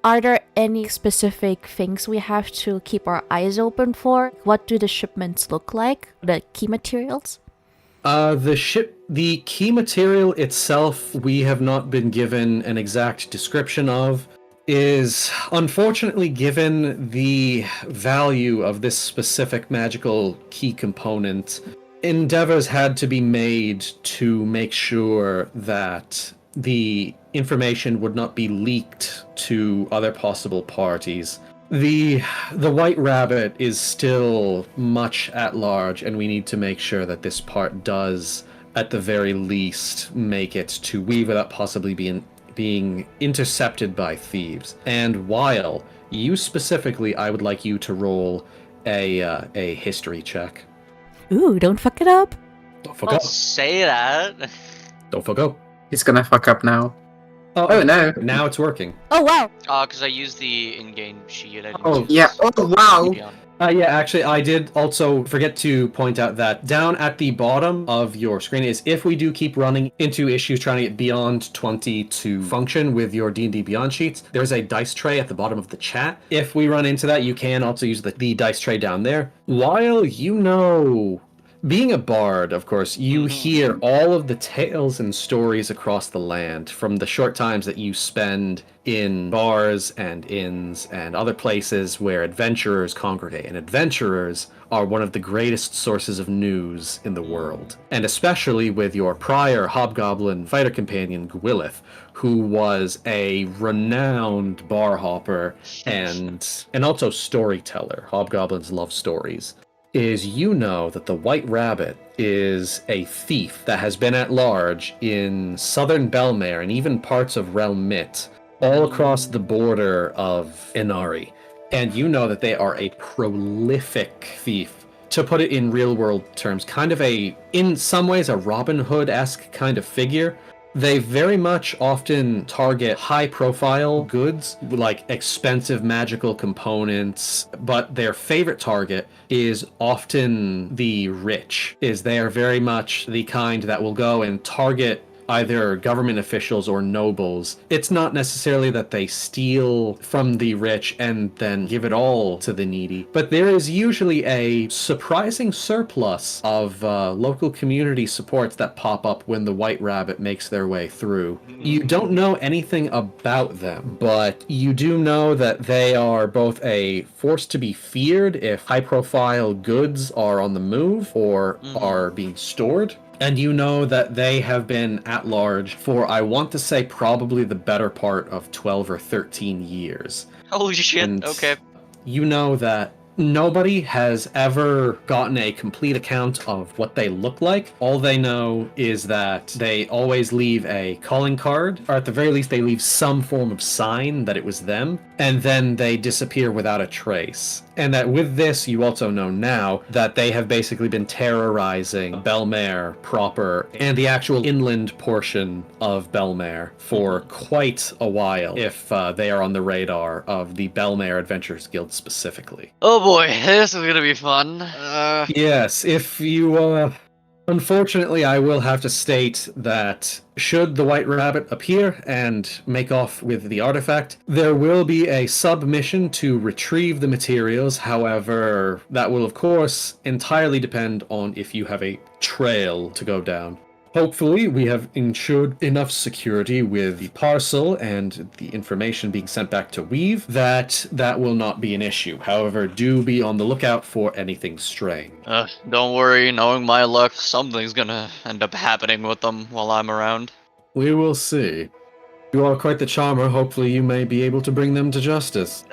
are there any specific things we have to keep our eyes open for? What do the shipments look like? The key materials? The key material itself, we have not been given an exact description of, is unfortunately, given the value of this specific magical key component, endeavors had to be made to make sure that the information would not be leaked to other possible parties. The White Rabbit is still much at large, and we need to make sure that this part does, at the very least, make it to Weave without possibly being intercepted by thieves. And while you specifically, I would like you to roll a history check. Ooh, don't fuck it up. Don't fuck Don't up. say that. Don't fuck up. He's gonna fuck up now. Oh no. Now it's working. Oh, wow. Because I used the in-game sheet. I didn't Oh, use Yeah. Oh wow. Yeah. Yeah, actually, I did also forget to point out that down at the bottom of your screen is if we do keep running into issues trying to get Beyond 20 to function with your D&D Beyond sheets, there's a dice tray at the bottom of the chat. If we run into that, you can also use the dice tray down there. While being a bard, of course, you hear all of the tales and stories across the land from the short times that you spend in bars and inns and other places where adventurers congregate. And adventurers are one of the greatest sources of news in the world. And especially with your prior hobgoblin fighter companion, Gwyleth, who was a renowned bar hopper and also storyteller. Hobgoblins love stories. Is that the White Rabbit is a thief that has been at large in southern Belmare and even parts of Relmit, all across the border of Inari. And that they are a prolific thief. To put it in real world terms, in some ways, a Robin Hood-esque kind of figure. They very much often target high-profile goods, like expensive magical components, but their favorite target is often the rich. They are very much the kind that will go and target either government officials or nobles, it's not necessarily that they steal from the rich and then give it all to the needy, but there is usually a surprising surplus of local community supports that pop up when the White Rabbit makes their way through. You don't know anything about them, but you do know that they are both a force to be feared if high-profile goods are on the move or are being stored. And you know that they have been at large for, I want to say, probably the better part of 12 or 13 years. Holy shit, And okay. you know that nobody has ever gotten a complete account of what they look like. All they know is that they always leave a calling card, or at the very least they leave some form of sign that it was them, and then they disappear without a trace. And that with this, you also know now that they have basically been terrorizing Belmare proper and the actual inland portion of Belmare for quite a while, if they are on the radar of the Belmare Adventurers Guild specifically. Oh boy, this is gonna be fun. Yes, if you, unfortunately, I will have to state that should the White Rabbit appear and make off with the artifact, there will be a submission to retrieve the materials. However, that will, of course, entirely depend on if you have a trail to go down. Hopefully, we have ensured enough security with the parcel and the information being sent back to Weave that that will not be an issue. However, do be on the lookout for anything strange. Don't worry, knowing my luck, something's gonna end up happening with them while I'm around. We will see. You are quite the charmer. Hopefully you may be able to bring them to justice.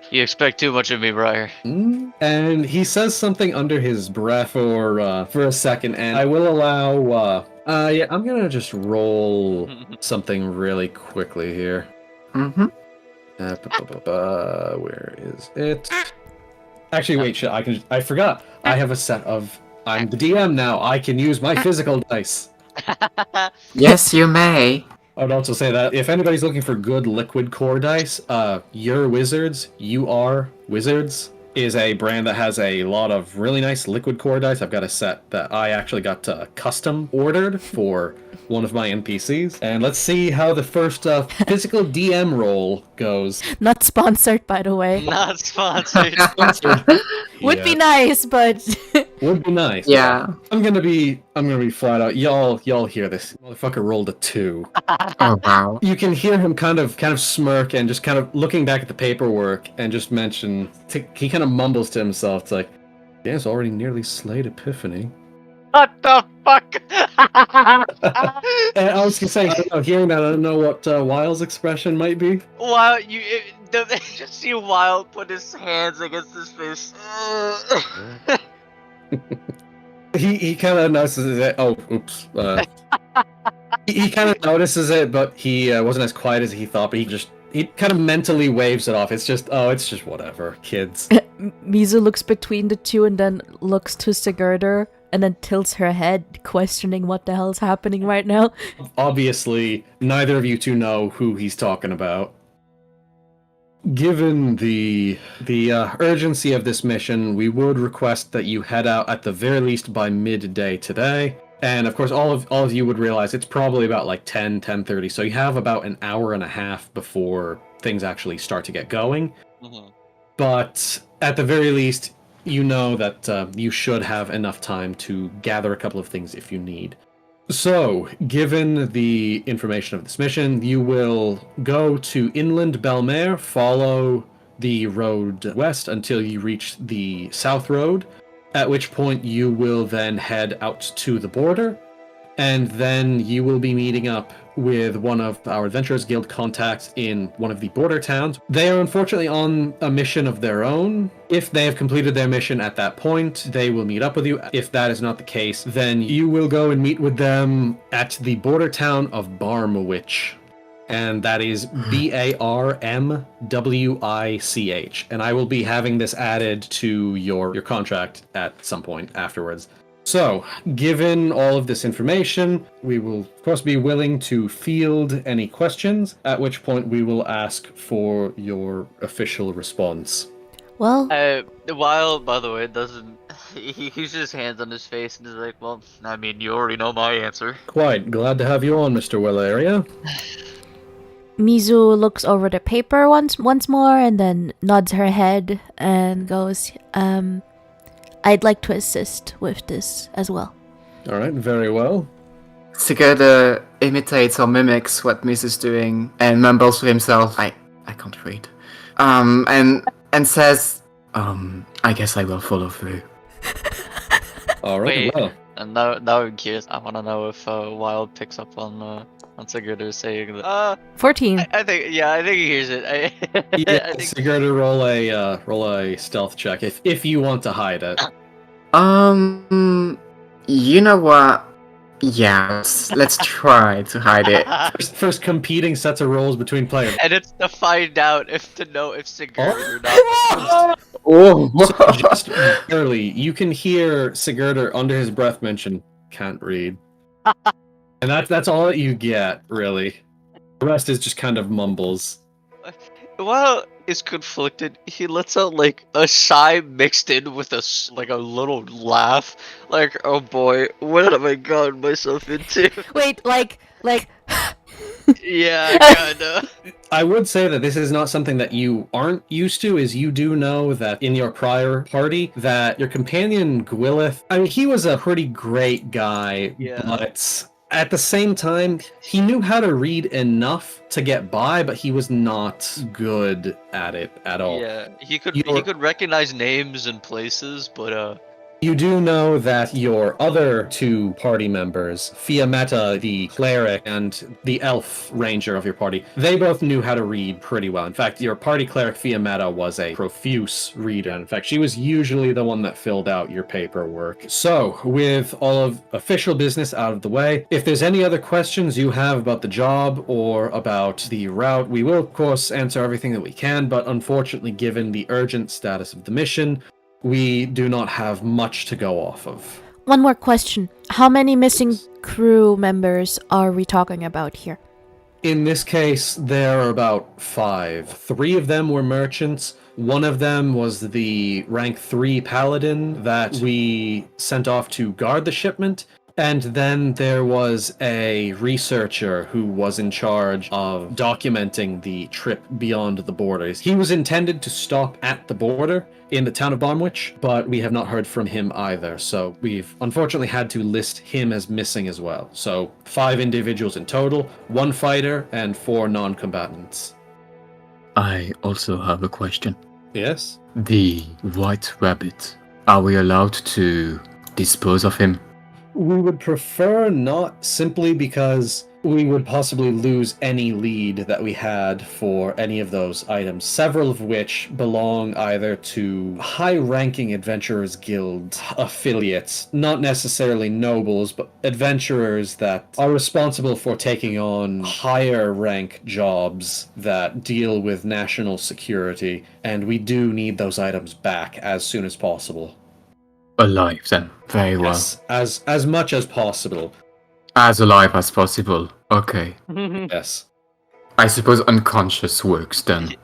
You expect too much of me, Briar. And he says something under his breath for a second, and I will allow... yeah, I'm gonna just roll something really quickly here. Where is it? Actually, wait, shit, I forgot. I have a set of... I'm the DM now. I can use my physical dice. Yes, you may. I would also say that if anybody's looking for good liquid core dice, Your Wizards, UR Wizards, is a brand that has a lot of really nice liquid core dice. I've got a set that I actually got custom ordered for one of my NPCs. And let's see how the first physical DM roll goes. Not sponsored, by the way. Not sponsored. Would be nice, but Would be nice. Yeah. I'm gonna be flat out. Y'all hear this? Motherfucker rolled a 2. Oh, wow. You can hear him kind of smirk and just kind of looking back at the paperwork and just mention. He kind of mumbles to himself. It's like, yeah, it's already nearly slayed Epiphany. What the fuck? And I was gonna say, hearing that, I don't know what Wyle's expression might be. Wow, just see Wylle put his hands against his face. He kind of notices it. Oh, oops. He kind of notices it, but he wasn't as quiet as he thought. But he kind of mentally waves it off. It's just whatever, kids. Mizu looks between the two and then looks to Sigurdhur and then tilts her head, questioning what the hell's happening right now. Obviously, neither of you two know who he's talking about. Given the urgency of this mission, we would request that you head out at the very least by midday today. And of course, all of you would realize it's probably about like 10:30. So you have about an hour and a half before things actually start to get going. But at the very least, you know that you should have enough time to gather a couple of things if you need. So, given the information of this mission, you will go to inland Belmare, follow the road west until you reach the south road, at which point you will then head out to the border, and then you will be meeting up with one of our Adventurers Guild contacts in one of the border towns. They are unfortunately on a mission of their own. If they have completed their mission at that point, they will meet up with you. If that is not the case, then you will go and meet with them at the border town of Barmwich. And that is Barmwich. And I will be having this added to your contract at some point afterwards. So, given all of this information, we will, of course, be willing to field any questions, at which point we will ask for your official response. Well, Wylle, by the way, doesn't. He's just hands on his face and is like, well, I mean, you already know my answer. Quite glad to have you on, Mr. Welleria. Mizu looks over the paper once more and then nods her head and goes, I'd like to assist with this as well. All right, very well. Sigurdhur imitates or mimics what Mizu's doing and mumbles to himself, I can't read. And says, I guess I will follow through. All right, Wait, well. and now I'm curious. I want to know if Wylle picks up on Sigurdhur saying that. 14. I think he hears it. Yeah, I think. Sigurdhur, roll a stealth check if you want to hide it. You know what? Yeah, let's try to hide it. First competing sets of rolls between players. And it's to find out if Sigurdhur or not. Oh, So just barely, you can hear Sigurdhur under his breath mention, "Can't read," and that's all that you get, really. The rest is just kind of mumbles. While is conflicted, he lets out like a sigh mixed in with a little laugh, like, "Oh boy, what have I gotten myself into?" Wait, like. Yeah, kinda. I would say that this is not something that you aren't used to, is you do know that in your prior party, that your companion Gwyleth, I mean, he was a pretty great guy, Yeah. but at the same time, he knew how to read enough to get by, but he was not good at it at all. Yeah, he could recognize names and places, but You do know that your other two party members, Fiametta, the cleric, and the elf ranger of your party, they both knew how to read pretty well. In fact, your party cleric, Fiametta, was a profuse reader. In fact, she was usually the one that filled out your paperwork. So, with all of official business out of the way, if there's any other questions you have about the job or about the route, we will, of course, answer everything that we can, but unfortunately, given the urgent status of the mission, we do not have much to go off of. One more question. How many missing crew members are we talking about here? In this case, there are about 5. 3 of them were merchants. One of them was the rank 3 paladin that we sent off to guard the shipment. And then there was a researcher who was in charge of documenting the trip beyond the borders. He was intended to stop at the border in the town of Barmwich, but we have not heard from him either. So we've unfortunately had to list him as missing as well. So 5 individuals in total, 1 fighter and 4 non-combatants. I also have a question. Yes? The white rabbit, are we allowed to dispose of him? We would prefer not, simply because we would possibly lose any lead that we had for any of those items, several of which belong either to high-ranking Adventurers Guild affiliates, not necessarily nobles, but adventurers that are responsible for taking on higher-rank jobs that deal with national security, and we do need those items back as soon as possible. Alive, then. Very well. Yes, as much as possible. As alive as possible. Okay. Yes. I suppose unconscious works then.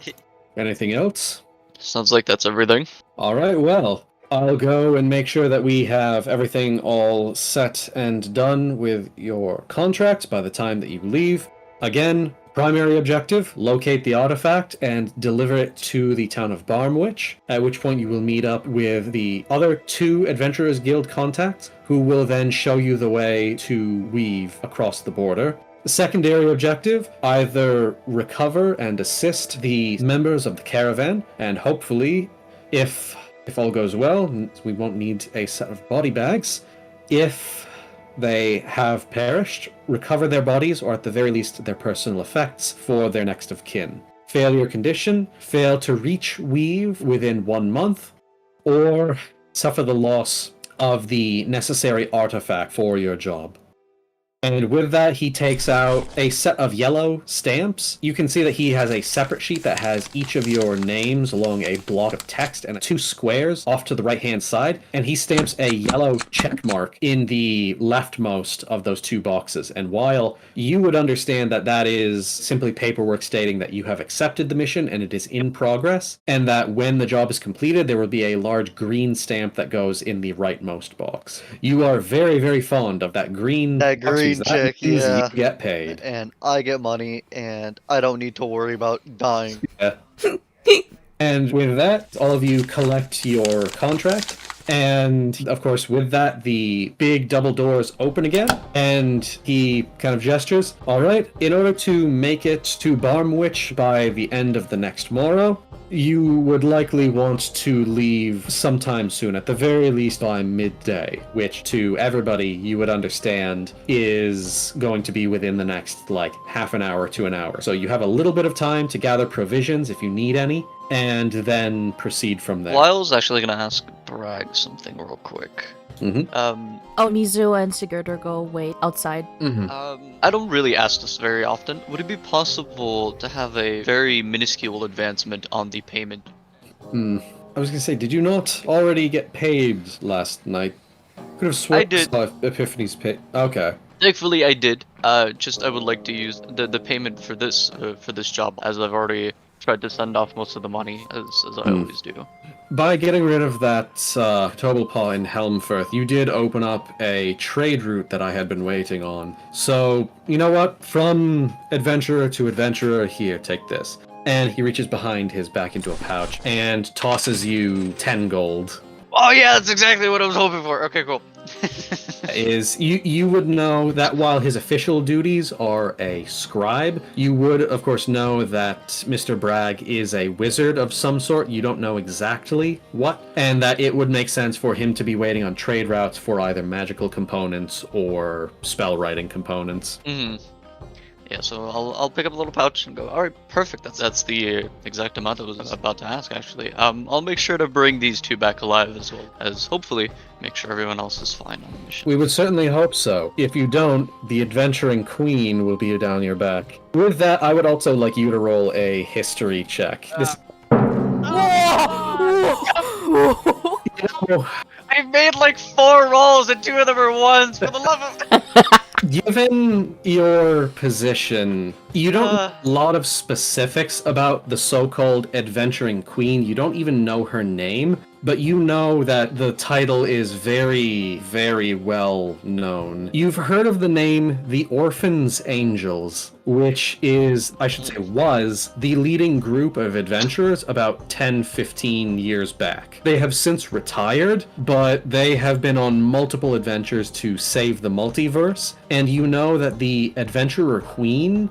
Anything else? Sounds like that's everything. All right, well, I'll go and make sure that we have everything all set and done with your contract by the time that you leave. Again, primary objective, locate the artifact and deliver it to the town of Barmwich, at which point you will meet up with the other 2 Adventurers Guild contacts, who will then show you the way to weave across the border. The secondary objective, either recover and assist the members of the caravan, and hopefully, if all goes well, we won't need a set of body bags. If they have perished, recover their bodies, or at the very least their personal effects, for their next of kin. Failure condition, fail to reach weave within 1 month, or suffer the loss of the necessary artifact for your job. And with that, he takes out a set of yellow stamps. You can see that he has a separate sheet that has each of your names along a block of text and 2 squares off to the right-hand side. And he stamps a yellow check mark in the leftmost of those 2 boxes. And while you would understand that that is simply paperwork stating that you have accepted the mission and it is in progress, and that when the job is completed, there will be a large green stamp that goes in the rightmost box. You are very, very fond of that green. That green check, yeah. You get paid. And I get money, and I don't need to worry about dying. Yeah. And with that, all of you collect your contract. And of course, with that, the big double doors open again. And he kind of gestures. All right, in order to make it to Barmwich by the end of the next morrow, you would likely want to leave sometime soon, at the very least by midday, which to everybody you would understand is going to be within the next like half an hour to an hour. So you have a little bit of time to gather provisions if you need any, and then proceed from there. Wyle's actually gonna ask Bragg something real quick. Oh, Mizu and Sigurdhur go wait outside. I don't really ask this very often. Would it be possible to have a very minuscule advancement on the payment? I was gonna say, did you not already get paid last night? Could have sworn I did. I saw Epiphany's pay. Okay. Thankfully, I did. Just I would like to use the payment for this job, as I've already tried to send off most of the money, as I always do. By getting rid of that Tobalpaw in Helmfirth, you did open up a trade route that I had been waiting on. So, you know what? From adventurer to adventurer, here, take this. And he reaches behind his back into a pouch and tosses you 10 gold. Oh yeah, that's exactly what I was hoping for. Okay, cool. Is you would know that while his official duties are a scribe, you would of course know that Mr. Bragg is a wizard of some sort. You don't know exactly what, and that it would make sense for him to be waiting on trade routes for either magical components or spell writing components. Yeah, so I'll pick up a little pouch and go, alright, perfect, that's the exact amount I was about to ask, actually. I'll make sure to bring these 2 back alive, as well as hopefully make sure everyone else is fine on the mission. We would certainly hope so. If you don't, the adventuring queen will be down your back. With that, I would also like you to roll a history check. I made like 4 rolls and 2 of them are 1s, for the love of... Given your position, you don't know a lot of specifics about the so-called adventuring queen. You don't even know her name, but you know that the title is very, very well known. You've heard of the name the Orphans Angels, which is, I should say, was the leading group of adventurers about 10-15 years back. They have since retired, but they have been on multiple adventures to save the multiverse, and you know that the Adventurer Queen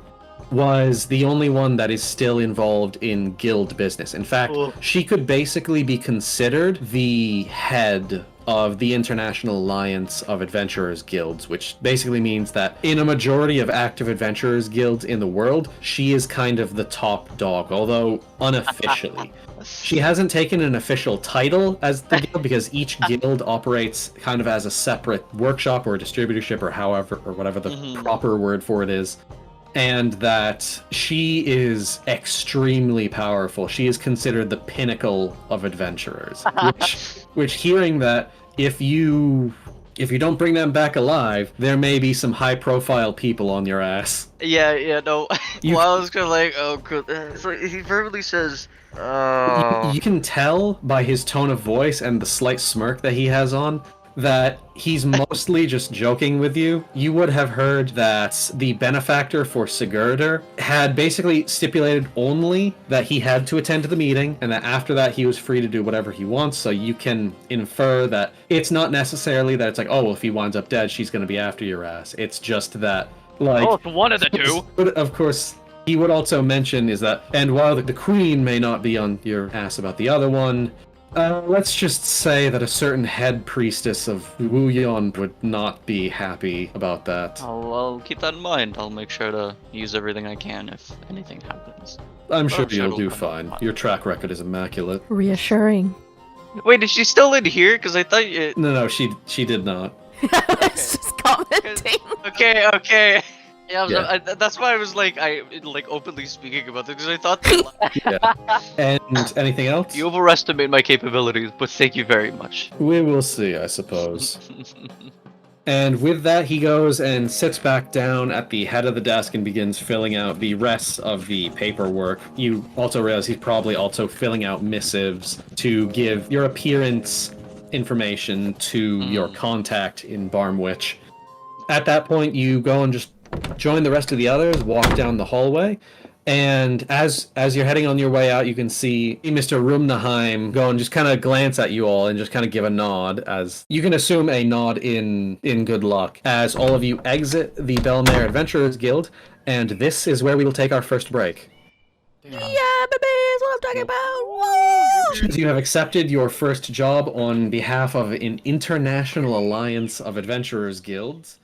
was the only one that is still involved in guild business. In fact, she could basically be considered the head of the International Alliance of Adventurers Guilds, which basically means that in a majority of active adventurers guilds in the world, she is kind of the top dog, although unofficially. She hasn't taken an official title as the guild because each guild operates kind of as a separate workshop or a distributorship or however, or whatever the proper word for it is. And that she is extremely powerful. She is considered the pinnacle of adventurers. Which hearing that, if you don't bring them back alive, there may be some high-profile people on your ass. Yeah, no. Well, I was kind of like, oh, good. So he verbally says, oh. You can tell by his tone of voice and the slight smirk that he has on that he's mostly just joking with you. You would have heard that the benefactor for Sigurdhur had basically stipulated only that he had to attend to the meeting, and that after that he was free to do whatever he wants, so you can infer that it's not necessarily that it's like, oh, well, if he winds up dead, she's going to be after your ass. It's just that, like... Oh, it's one of the 2! But of course, he would also mention is that, and while the queen may not be on your ass about the other one, let's just say that a certain head priestess of Wuyon would not be happy about that. I'll keep that in mind. I'll make sure to use everything I can if anything happens. I'm sure you'll do fine. Your track record is immaculate. Reassuring. Wait, is she still in here? Because I thought you... No, she did not. It's just common. acting. Okay. Yeah, Yeah. that's why I was like, openly speaking about this because I thought that And anything else? you overestimate my capabilities, but thank you very much. We will see, I suppose. And with that, he goes and sits back down at the head of the desk and begins filling out the rest of the paperwork. You also realize he's probably also filling out missives to give your appearance information to your contact in Barmwich. At that point, you go and just join the rest of the others, walk down the hallway, and as you're heading on your way out, you can see Mr. Rumnaheim go and just kind of glance at you all and just kind of give a nod, as you can assume a nod in good luck, as all of you exit the Belmare Adventurers Guild, and this is where we will take our first break. Yeah, baby, is what I'm talking about. Woo! You have accepted your first job on behalf of an international alliance of adventurers guilds.